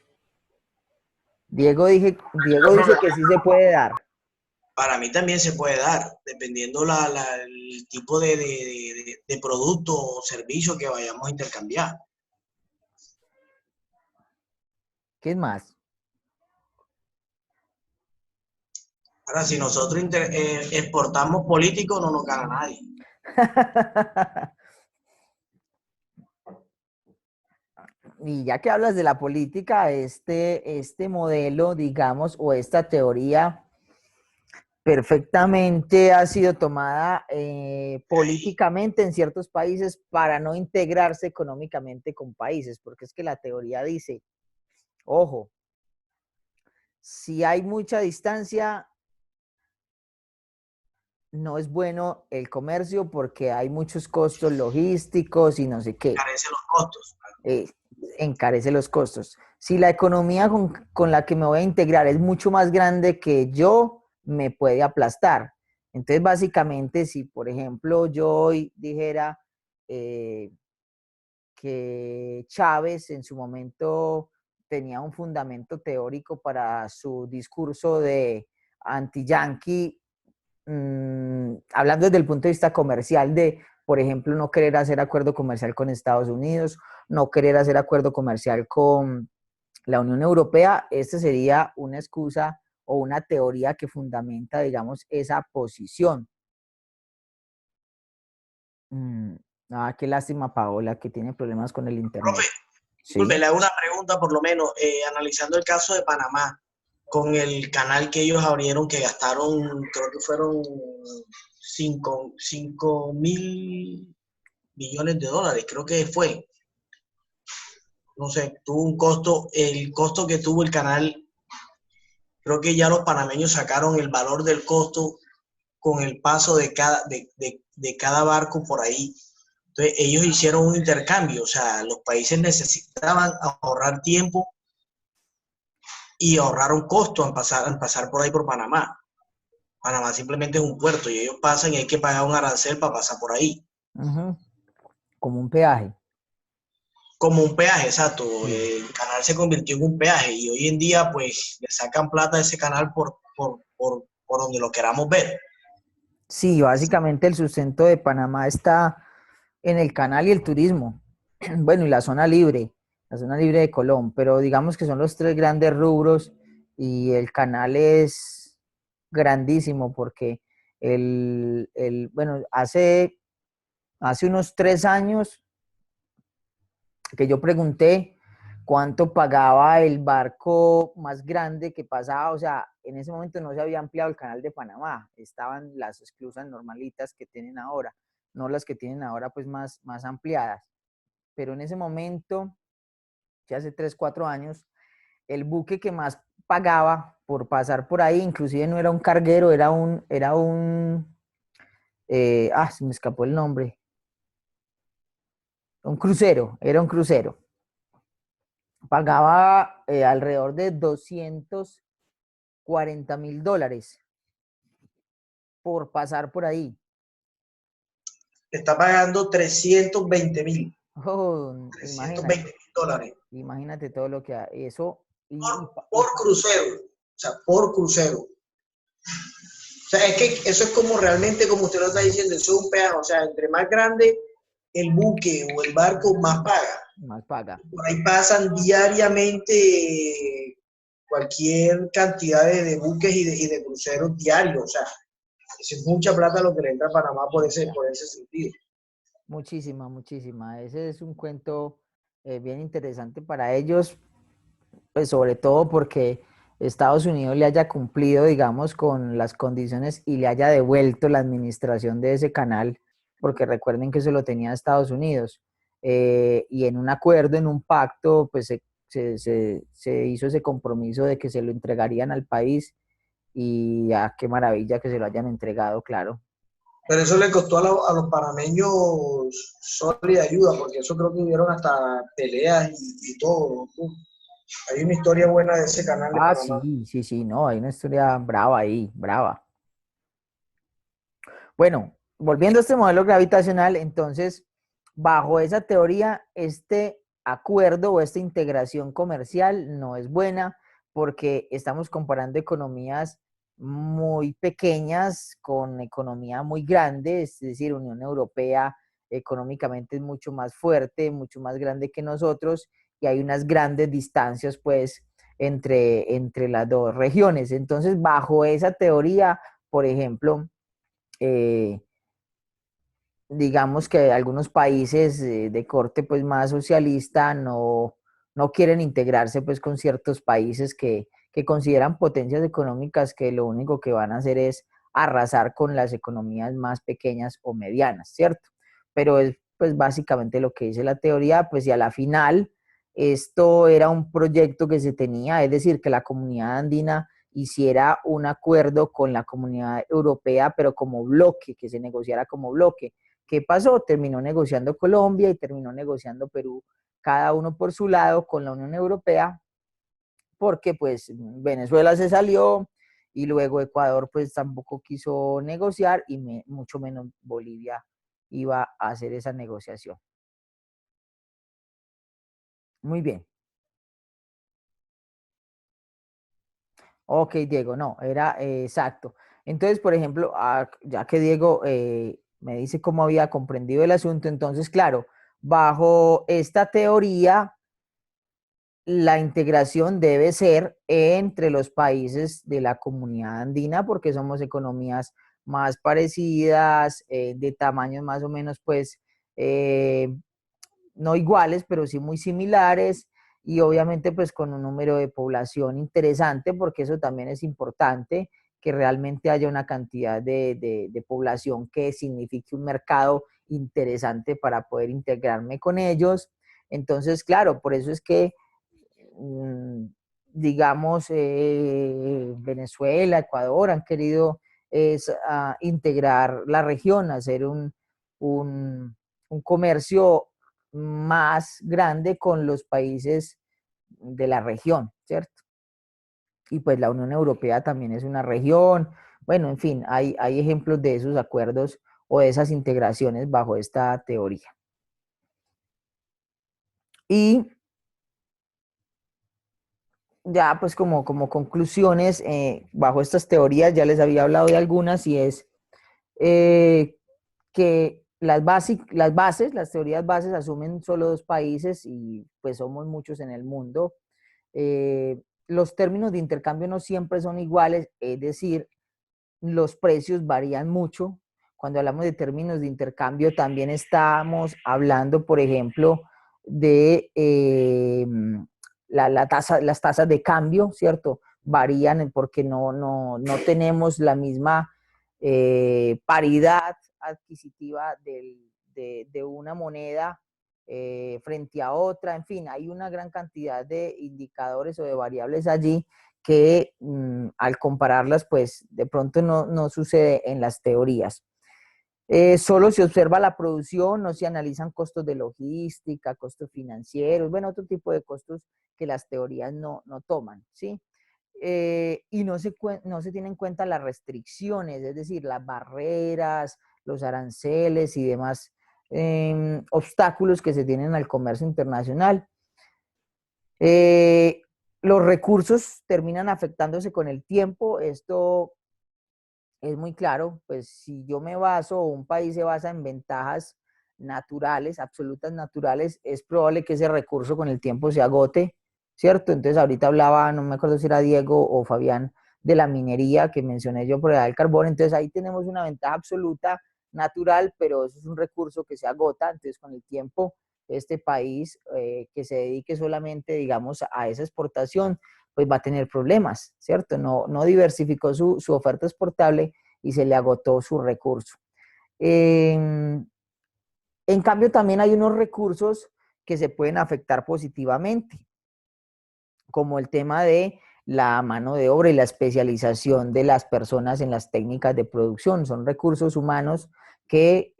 Diego dice que sí se puede dar. Para mí también se puede dar, dependiendo el tipo de producto o servicio que vayamos a intercambiar. ¿Qué más? Ahora, si nosotros exportamos políticos, no nos gana nadie. Y ya que hablas de la política, este modelo, digamos, o esta teoría perfectamente ha sido tomada políticamente en ciertos países para no integrarse económicamente con países, porque es que la teoría dice, ojo, si hay mucha distancia, no es bueno el comercio porque hay muchos costos logísticos y no sé qué. Encarece los costos. Encarece los costos. Si la economía con la que me voy a integrar es mucho más grande que yo, me puede aplastar. Entonces, básicamente, si por ejemplo yo hoy dijera que Chávez en su momento tenía un fundamento teórico para su discurso de anti-yanqui, hablando desde el punto de vista comercial de, por ejemplo, no querer hacer acuerdo comercial con Estados Unidos, no querer hacer acuerdo comercial con la Unión Europea, esta sería una excusa o una teoría que fundamenta, digamos, esa posición. Qué lástima, Paola, que tiene problemas con el internet. Profe, Sí. disculpe, le hago una pregunta por lo menos, analizando el caso de Panamá, con el canal que ellos abrieron, que gastaron, creo que fueron 5.000 millones de dólares, creo que fue. No sé, tuvo un costo, el costo que tuvo el canal, creo que ya los panameños sacaron el valor del costo con el paso de cada barco por ahí. Entonces, ellos hicieron un intercambio, o sea, los países necesitaban ahorrar tiempo y ahorraron costo en pasar por ahí por Panamá. Panamá simplemente es un puerto y ellos pasan y hay que pagar un arancel para pasar por ahí. Como un peaje. Como un peaje, exacto. El canal se convirtió en un peaje y hoy en día pues le sacan plata a ese canal por donde lo queramos ver. Sí, básicamente el sustento de Panamá está en el canal y el turismo. Bueno, y la zona libre de Colón, pero digamos que son los tres grandes rubros y el canal es grandísimo porque bueno, hace unos 3 años que yo pregunté cuánto pagaba el barco más grande que pasaba. O sea, en ese momento no se había ampliado el canal de Panamá, estaban las esclusas normalitas que tienen ahora, no las que tienen ahora pues más ampliadas. Pero en ese momento, ya hace 3, 4 años, el buque que más pagaba por pasar por ahí, inclusive no era un carguero, se me escapó el nombre, un crucero, era un crucero. Pagaba alrededor de $240,000 por pasar por ahí. Está pagando 320.000. Oh, 320.000 dólares. imagínate todo lo que hay. Eso. Por crucero. O sea, por crucero. O sea, es que eso es como realmente, como usted lo está diciendo, eso es un peaje. O sea, entre más grande el buque o el barco, más paga. Más paga. Por ahí pasan diariamente cualquier cantidad de buques y de cruceros diarios. O sea, es mucha plata lo que le entra a Panamá por ese sentido. Muchísima, muchísima. Ese es un cuento bien interesante para ellos, pues sobre todo porque Estados Unidos le haya cumplido, digamos, con las condiciones y le haya devuelto la administración de ese canal, porque recuerden que eso lo tenía Estados Unidos. Y en un acuerdo, en un pacto, pues se hizo ese compromiso de que se lo entregarían al país y qué maravilla que se lo hayan entregado, claro. Pero eso le costó a los panameños sólida ayuda, porque eso creo que hubieron hasta peleas y todo. Hay una historia buena de ese canal de Panamá. Sí, no, hay una historia brava ahí, brava. Bueno, volviendo a este modelo gravitacional, entonces, bajo esa teoría, este acuerdo o esta integración comercial no es buena porque estamos comparando economías muy pequeñas con economía muy grande, es decir, Unión Europea económicamente es mucho más fuerte, mucho más grande que nosotros y hay unas grandes distancias pues entre las dos regiones. Entonces, bajo esa teoría, por ejemplo, eh, digamos que algunos países de corte pues más socialista no quieren integrarse pues con ciertos países que consideran potencias económicas que lo único que van a hacer es arrasar con las economías más pequeñas o medianas, ¿cierto? Pero es pues básicamente lo que dice la teoría, pues y a la final esto era un proyecto que se tenía, es decir, que la comunidad andina hiciera un acuerdo con la comunidad europea, pero como bloque, que se negociara como bloque. ¿Qué pasó? Terminó negociando Colombia y terminó negociando Perú, cada uno por su lado con la Unión Europea, porque pues Venezuela se salió y luego Ecuador pues tampoco quiso negociar y mucho menos Bolivia iba a hacer esa negociación. Muy bien. Ok, Diego, no, era exacto. Entonces, por ejemplo, ya que Diego me dice cómo había comprendido el asunto, entonces, claro, bajo esta teoría, la integración debe ser entre los países de la comunidad andina porque somos economías más parecidas, de tamaños más o menos, pues, no iguales, pero sí muy similares y obviamente pues con un número de población interesante, porque eso también es importante, que realmente haya una cantidad de población que signifique un mercado interesante para poder integrarme con ellos. Entonces, claro, por eso es que digamos, Venezuela, Ecuador han querido integrar la región, hacer un comercio más grande con los países de la región, ¿cierto? Y pues la Unión Europea también es una región. Bueno, en fin, hay ejemplos de esos acuerdos o de esas integraciones bajo esta teoría. Y ya pues como conclusiones, bajo estas teorías ya les había hablado de algunas y es que las teorías bases asumen solo dos países y pues somos muchos en el mundo. Los términos de intercambio no siempre son iguales, es decir, los precios varían mucho. Cuando hablamos de términos de intercambio también estamos hablando, por ejemplo, de las tasas de cambio, ¿cierto? Varían porque no tenemos la misma paridad adquisitiva de una moneda frente a otra. En fin, hay una gran cantidad de indicadores o de variables allí que al compararlas, pues de pronto no sucede en las teorías. Solo se observa la producción, no se analizan costos de logística, costos financieros, bueno, otro tipo de costos que las teorías no toman, ¿sí? Y no se tienen en cuenta las restricciones, es decir, las barreras, los aranceles y demás obstáculos que se tienen al comercio internacional. Los recursos terminan afectándose con el tiempo. Esto es muy claro, pues si yo me baso o un país se basa en ventajas naturales, absolutas naturales, es probable que ese recurso con el tiempo se agote, ¿cierto? Entonces ahorita hablaba, no me acuerdo si era Diego o Fabián, de la minería que mencioné yo por el carbón. Entonces ahí tenemos una ventaja absoluta natural, pero eso es un recurso que se agota. Entonces con el tiempo este país que se dedique solamente, digamos, a esa exportación, pues va a tener problemas, ¿cierto? No diversificó su oferta exportable y se le agotó su recurso. En cambio, también hay unos recursos que se pueden afectar positivamente, como el tema de la mano de obra y la especialización de las personas en las técnicas de producción. Son recursos humanos que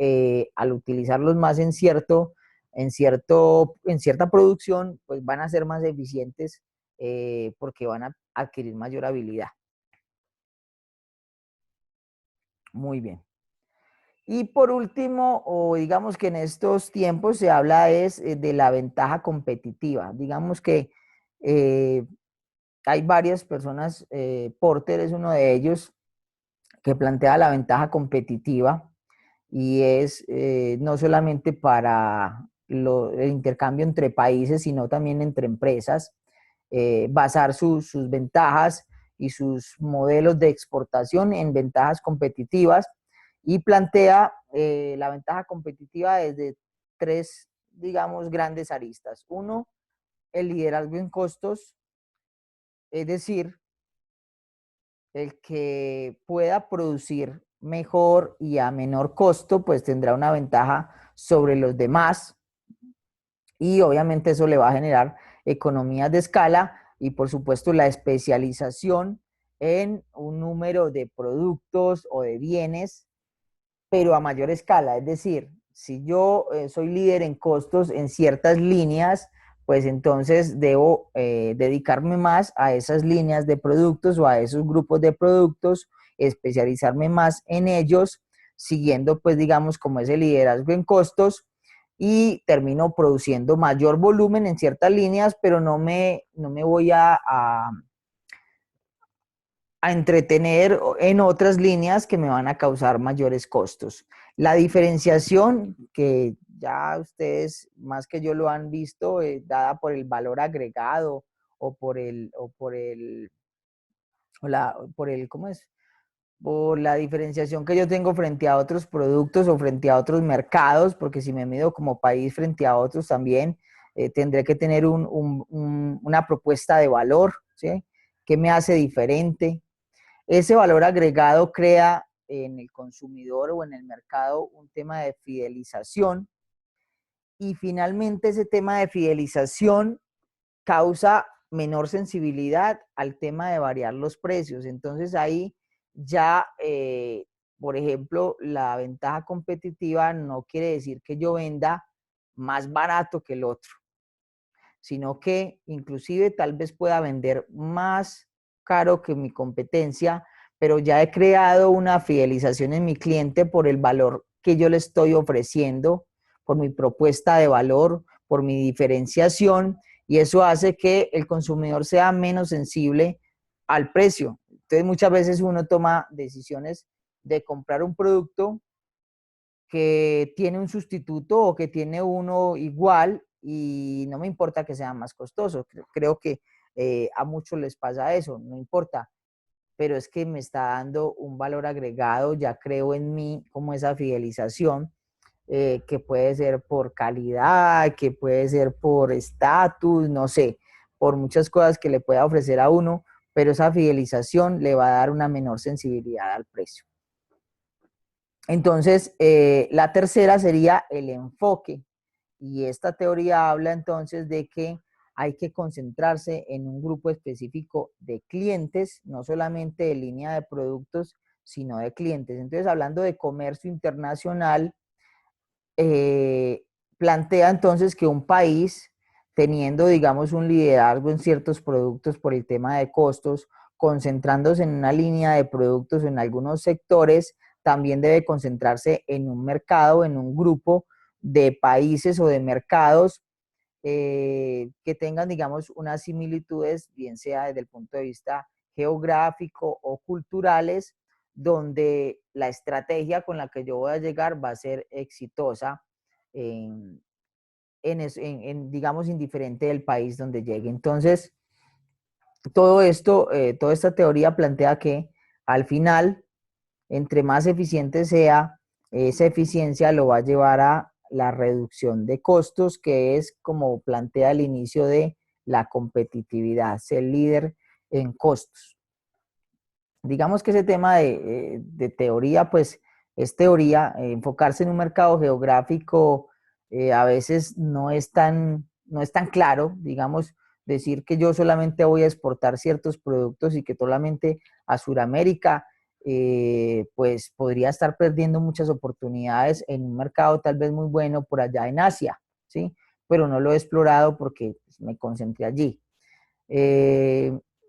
al utilizarlos más en cierta producción, pues van a ser más eficientes porque van a adquirir mayor habilidad. Muy bien. Y por último, o digamos que en estos tiempos se habla de la ventaja competitiva. Digamos que hay varias personas, Porter es uno de ellos, que plantea la ventaja competitiva y es no solamente para el intercambio entre países, sino también entre empresas, basar sus ventajas y sus modelos de exportación en ventajas competitivas y plantea la ventaja competitiva desde tres, digamos, grandes aristas. Uno, el liderazgo en costos, es decir, el que pueda producir mejor y a menor costo, pues tendrá una ventaja sobre los demás y obviamente eso le va a generar economías de escala y por supuesto la especialización en un número de productos o de bienes, pero a mayor escala. Es decir, si yo soy líder en costos en ciertas líneas, pues entonces debo dedicarme más a esas líneas de productos o a esos grupos de productos, especializarme más en ellos, siguiendo pues digamos como ese liderazgo en costos y termino produciendo mayor volumen en ciertas líneas, pero no me voy a entretener en otras líneas que me van a causar mayores costos. La diferenciación, que ya ustedes más que yo lo han visto, dada por el valor agregado o ¿cómo es? Por la diferenciación que yo tengo frente a otros productos o frente a otros mercados, porque si me mido como país frente a otros también, tendré que tener una propuesta de valor, ¿sí? ¿Qué me hace diferente? Ese valor agregado crea en el consumidor o en el mercado un tema de fidelización y finalmente ese tema de fidelización causa menor sensibilidad al tema de variar los precios. Entonces ahí ya, por ejemplo, la ventaja competitiva no quiere decir que yo venda más barato que el otro, sino que inclusive tal vez pueda vender más caro que mi competencia, pero ya he creado una fidelización en mi cliente por el valor que yo le estoy ofreciendo, por mi propuesta de valor, por mi diferenciación, y eso hace que el consumidor sea menos sensible al precio. Entonces muchas veces uno toma decisiones de comprar un producto que tiene un sustituto o que tiene uno igual y no me importa que sea más costoso. Creo que a muchos les pasa eso, no importa, pero es que me está dando un valor agregado, ya creo en mí como esa fidelización, que puede ser por calidad, que puede ser por estatus, no sé, por muchas cosas que le pueda ofrecer a uno, pero esa fidelización le va a dar una menor sensibilidad al precio. Entonces, la tercera sería el enfoque. Y esta teoría habla entonces de que hay que concentrarse en un grupo específico de clientes, no solamente de línea de productos, sino de clientes. Entonces, hablando de comercio internacional, plantea entonces que un país, teniendo, digamos, un liderazgo en ciertos productos por el tema de costos, concentrándose en una línea de productos o en algunos sectores, también debe concentrarse en un mercado, en un grupo de países o de mercados que tengan, digamos, unas similitudes, bien sea desde el punto de vista geográfico o culturales, donde la estrategia con la que yo voy a llegar va a ser exitosa en, digamos, indiferente del país donde llegue. Entonces, todo esto, toda esta teoría plantea que al final, entre más eficiente sea, esa eficiencia lo va a llevar a la reducción de costos, que es como plantea el inicio de la competitividad, ser líder en costos. Digamos que ese tema de teoría, pues es teoría, enfocarse en un mercado geográfico a veces no es tan claro, digamos, decir que yo solamente voy a exportar ciertos productos y que solamente a Sudamérica, pues podría estar perdiendo muchas oportunidades en un mercado tal vez muy bueno por allá en Asia, ¿sí? Pero no lo he explorado porque pues, me concentré allí.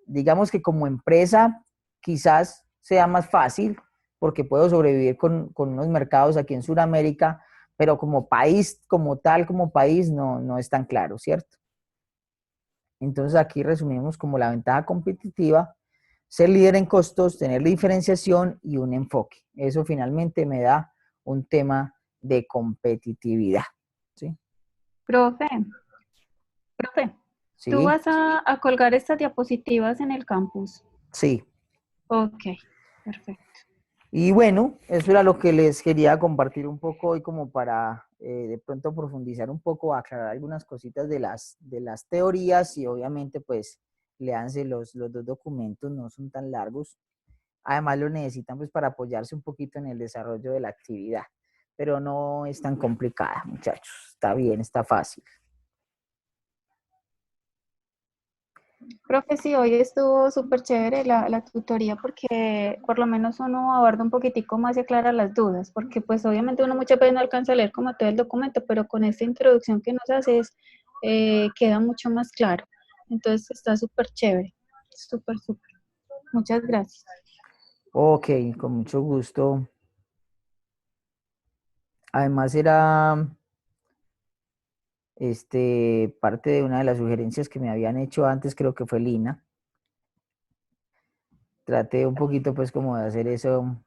Digamos que como empresa quizás sea más fácil porque puedo sobrevivir con unos mercados aquí en Sudamérica, pero como país, como tal, como país, no es tan claro, ¿cierto? Entonces aquí resumimos como la ventaja competitiva, ser líder en costos, tener diferenciación y un enfoque. Eso finalmente me da un tema de competitividad, ¿sí? Profe, ¿tú Sí, vas a colgar estas diapositivas en el campus? sí. Ok, perfecto. Y bueno, eso era lo que les quería compartir un poco hoy como para de pronto profundizar un poco, aclarar algunas cositas de las teorías y obviamente pues léanse los dos documentos, no son tan largos. Además lo necesitan pues para apoyarse un poquito en el desarrollo de la actividad, pero no es tan complicada, muchachos. Está bien, está fácil. Profe, sí, hoy estuvo súper chévere la tutoría porque por lo menos uno aborda un poquitico más y aclara las dudas, porque pues obviamente uno muchas veces no alcanza a leer como todo el documento, pero con esta introducción que nos haces queda mucho más claro. Entonces está súper chévere, súper, súper. Muchas gracias. Ok, con mucho gusto. Además era parte de una de las sugerencias que me habían hecho antes, creo que fue Lina. Traté un poquito pues como de hacer eso,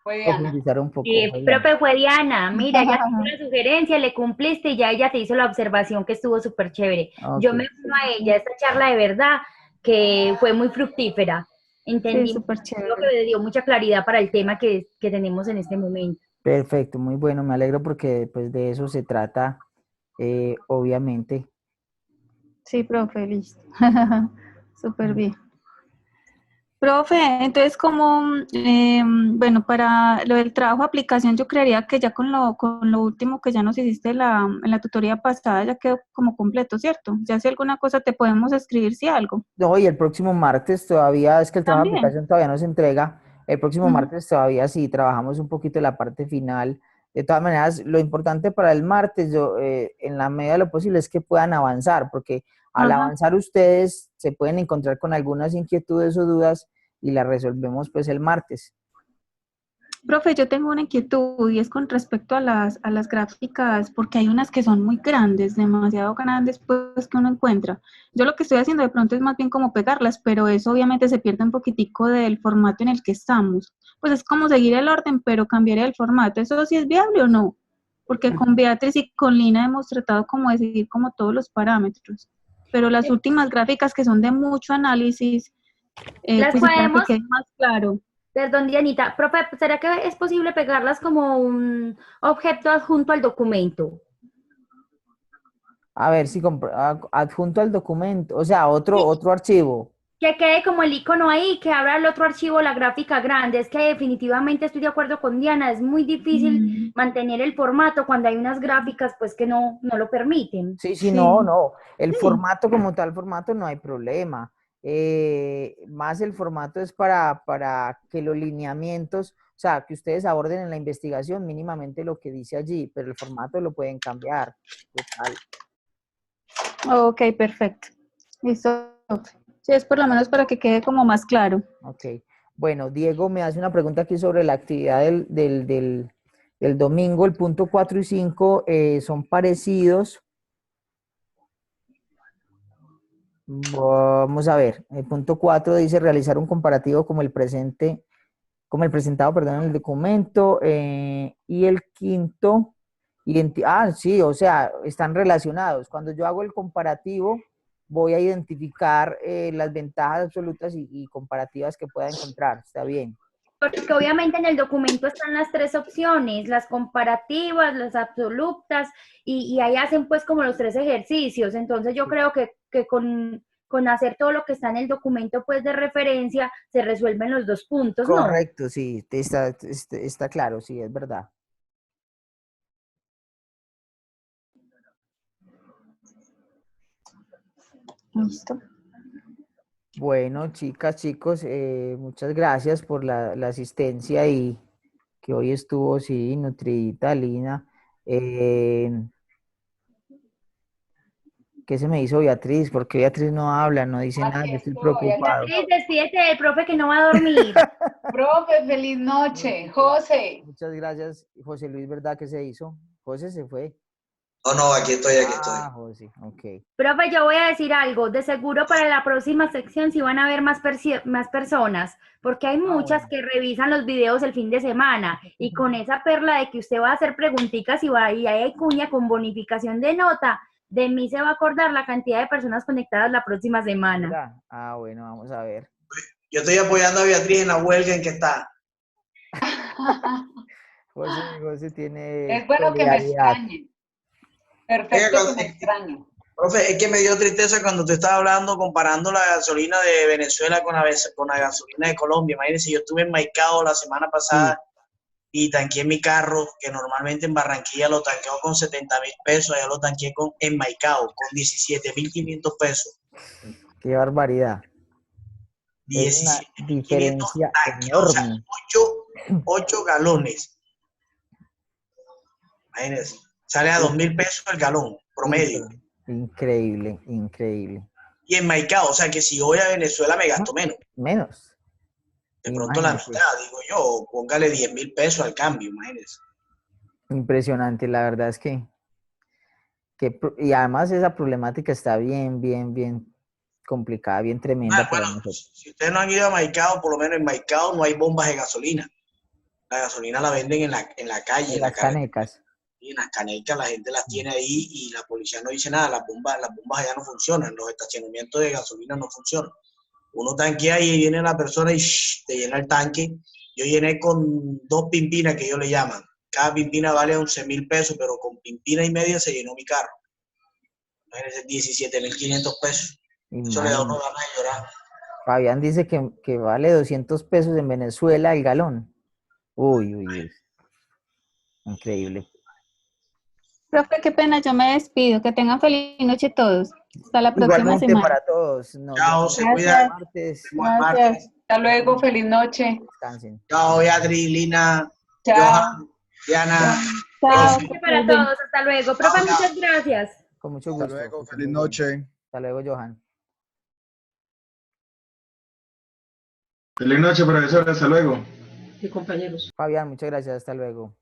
Fue Diana. profundizar un poco. Profe, fue Diana, mira, ya te hizo la sugerencia, le cumpliste y ya ella te hizo la observación que estuvo súper chévere. Yo me Ok, uno a ella, esta charla de verdad que fue muy fructífera. Sí, Entendí, súper creo chévere. que me dio mucha claridad para el tema que tenemos en este momento. perfecto, muy bueno, me alegro porque pues de eso se trata, obviamente. Sí, profe, listo. Súper bien. Profe, entonces como, bueno, para lo del trabajo de aplicación, yo creería que ya con lo último que ya nos hiciste en la tutoría pasada ya quedó como completo, ¿cierto? Ya si alguna cosa te podemos escribir si algo. No, y el próximo martes todavía, es que el trabajo de También. aplicación todavía no se entrega, el próximo Ujú. martes todavía sí trabajamos un poquito en la parte final. De todas maneras, lo importante para el martes, yo, en la medida de lo posible, es que puedan avanzar, porque al Ajá. avanzar ustedes se pueden encontrar con algunas inquietudes o dudas y las resolvemos pues el martes. Profe, yo tengo una inquietud y es con respecto a a las gráficas, porque hay unas que son muy grandes, demasiado grandes, pues que uno encuentra. Yo lo que estoy haciendo de pronto es más bien como pegarlas, pero eso obviamente se pierde un poquitico del formato en el que estamos. Pues es como seguir el orden, pero cambiar el formato. ¿Eso sí es viable o no? Porque con Beatriz y con Lina hemos tratado como de seguir como todos los parámetros. Pero las últimas gráficas que son de mucho análisis, Las pues sí, para que podemos, quede más claro. perdón, Dianita, profe, ¿será que es posible pegarlas como un objeto adjunto al documento? A ver si adjunto al documento, o sea, otro archivo. Que quede como el icono ahí, que abra el otro archivo, la gráfica grande. Es que definitivamente estoy de acuerdo con Diana, es muy difícil mantener el formato cuando hay unas gráficas pues que no lo permiten. Sí, Sí. no. El Sí. formato como tal, formato no hay problema. Más el formato es para que los lineamientos, o sea, que ustedes aborden en la investigación mínimamente lo que dice allí, pero el formato lo pueden cambiar. Total. Ok, perfecto. Listo. Sí, es por lo menos para que quede como más claro. Ok. Bueno, Diego me hace una pregunta aquí sobre la actividad del domingo. El punto 4 y 5 son parecidos. Vamos a ver. El punto 4 dice realizar un comparativo como el presentado, perdón, en el documento. Y el quinto, sí, o sea, están relacionados. Cuando yo hago el comparativo, voy a identificar las ventajas absolutas y comparativas que pueda encontrar. Está bien. Porque obviamente en el documento están las tres opciones, las comparativas, las absolutas, y ahí hacen pues como los tres ejercicios. Entonces yo creo que con hacer todo lo que está en el documento pues de referencia, se resuelven los dos puntos, ¿no? Correcto, sí, está claro, sí, es verdad. Listo. Bueno, chicas, chicos, muchas gracias por la asistencia y que hoy estuvo, sí, nutridita, Lina. ¿Qué se me hizo Beatriz? ¿Por qué Beatriz no habla, no dice nada? Aquí Yo estoy estoy, aquí preocupado. estoy. Despídete del profe que no va a dormir. Profe, feliz noche. José. Muchas gracias, José Luis, ¿verdad que se hizo? José se fue. No, aquí estoy, aquí estoy. Ah, José, ok. Profe, yo voy a decir algo, de seguro para la próxima sección sí van a haber más personas, porque hay muchas Bueno. que revisan los videos el fin de semana, y con esa perla de que usted va a hacer preguntitas y hay cuña con bonificación de nota, de mí se va a acordar la cantidad de personas conectadas la próxima semana. ¿Será? Ah, bueno, vamos a ver. Yo estoy apoyando a Beatriz en la huelga en que está. José tiene Es bueno que me solidaridad. extrañen. Perfecto que me extrañen. Profe, es que me dio tristeza cuando usted estaba hablando, comparando la gasolina de Venezuela con la gasolina de Colombia. Imagínense, yo estuve en Maicao la semana pasada y tanqueé mi carro, que normalmente en Barranquilla lo tanqueo con 70.000 pesos, allá lo tanqueé en Maicao con 17.500 pesos. Qué barbaridad. Es una 17.500 diferencia tanques, o sea, enorme. 8 galones. Imagínense, sale a 2.000 pesos el galón promedio. Increíble, increíble. Y en Maicao, o sea que si yo voy a Venezuela me gasto menos. Menos. De pronto la mitad, digo yo, póngale 10.000 pesos al cambio, imagínense. Impresionante, la verdad es que y además esa problemática está bien complicada, bien tremenda para Bueno, nosotros. si ustedes no han ido a Maicao, por lo menos en Maicao no hay bombas de gasolina. La gasolina la venden en la calle, En en la las carretera. canecas. Y en las canecas la gente las tiene ahí y la policía no dice nada, las bombas allá no funcionan, los estacionamientos de gasolina no funcionan. Uno tanquea y viene la persona y te llena el tanque. Yo llené con 2 pimpinas que ellos le llaman. Cada pimpina vale 11.000 pesos, pero con pimpina y media se llenó mi carro. Imagínense, 17.500 pesos. Eso le da a uno ganas de llorar. Fabián dice que vale 200 pesos en Venezuela el galón. Uy. Increíble. Profe, qué pena, yo me despido. Que tengan feliz noche todos. Hasta la próxima Igualmente semana. para todos. Nos Chao, vemos se el cuida. martes. Buen martes. Hasta luego, feliz noche. Descansen. Chao, Beatriz, Lina, Chao. Johan, Diana. Chao. Para todos, hasta luego. Profe, Chao. muchas gracias. Con mucho Hasta gusto. luego, que estén feliz muy bien. noche. Hasta luego, Johan. Feliz noche, profesor, hasta luego. Fabián, muchas gracias. Hasta luego.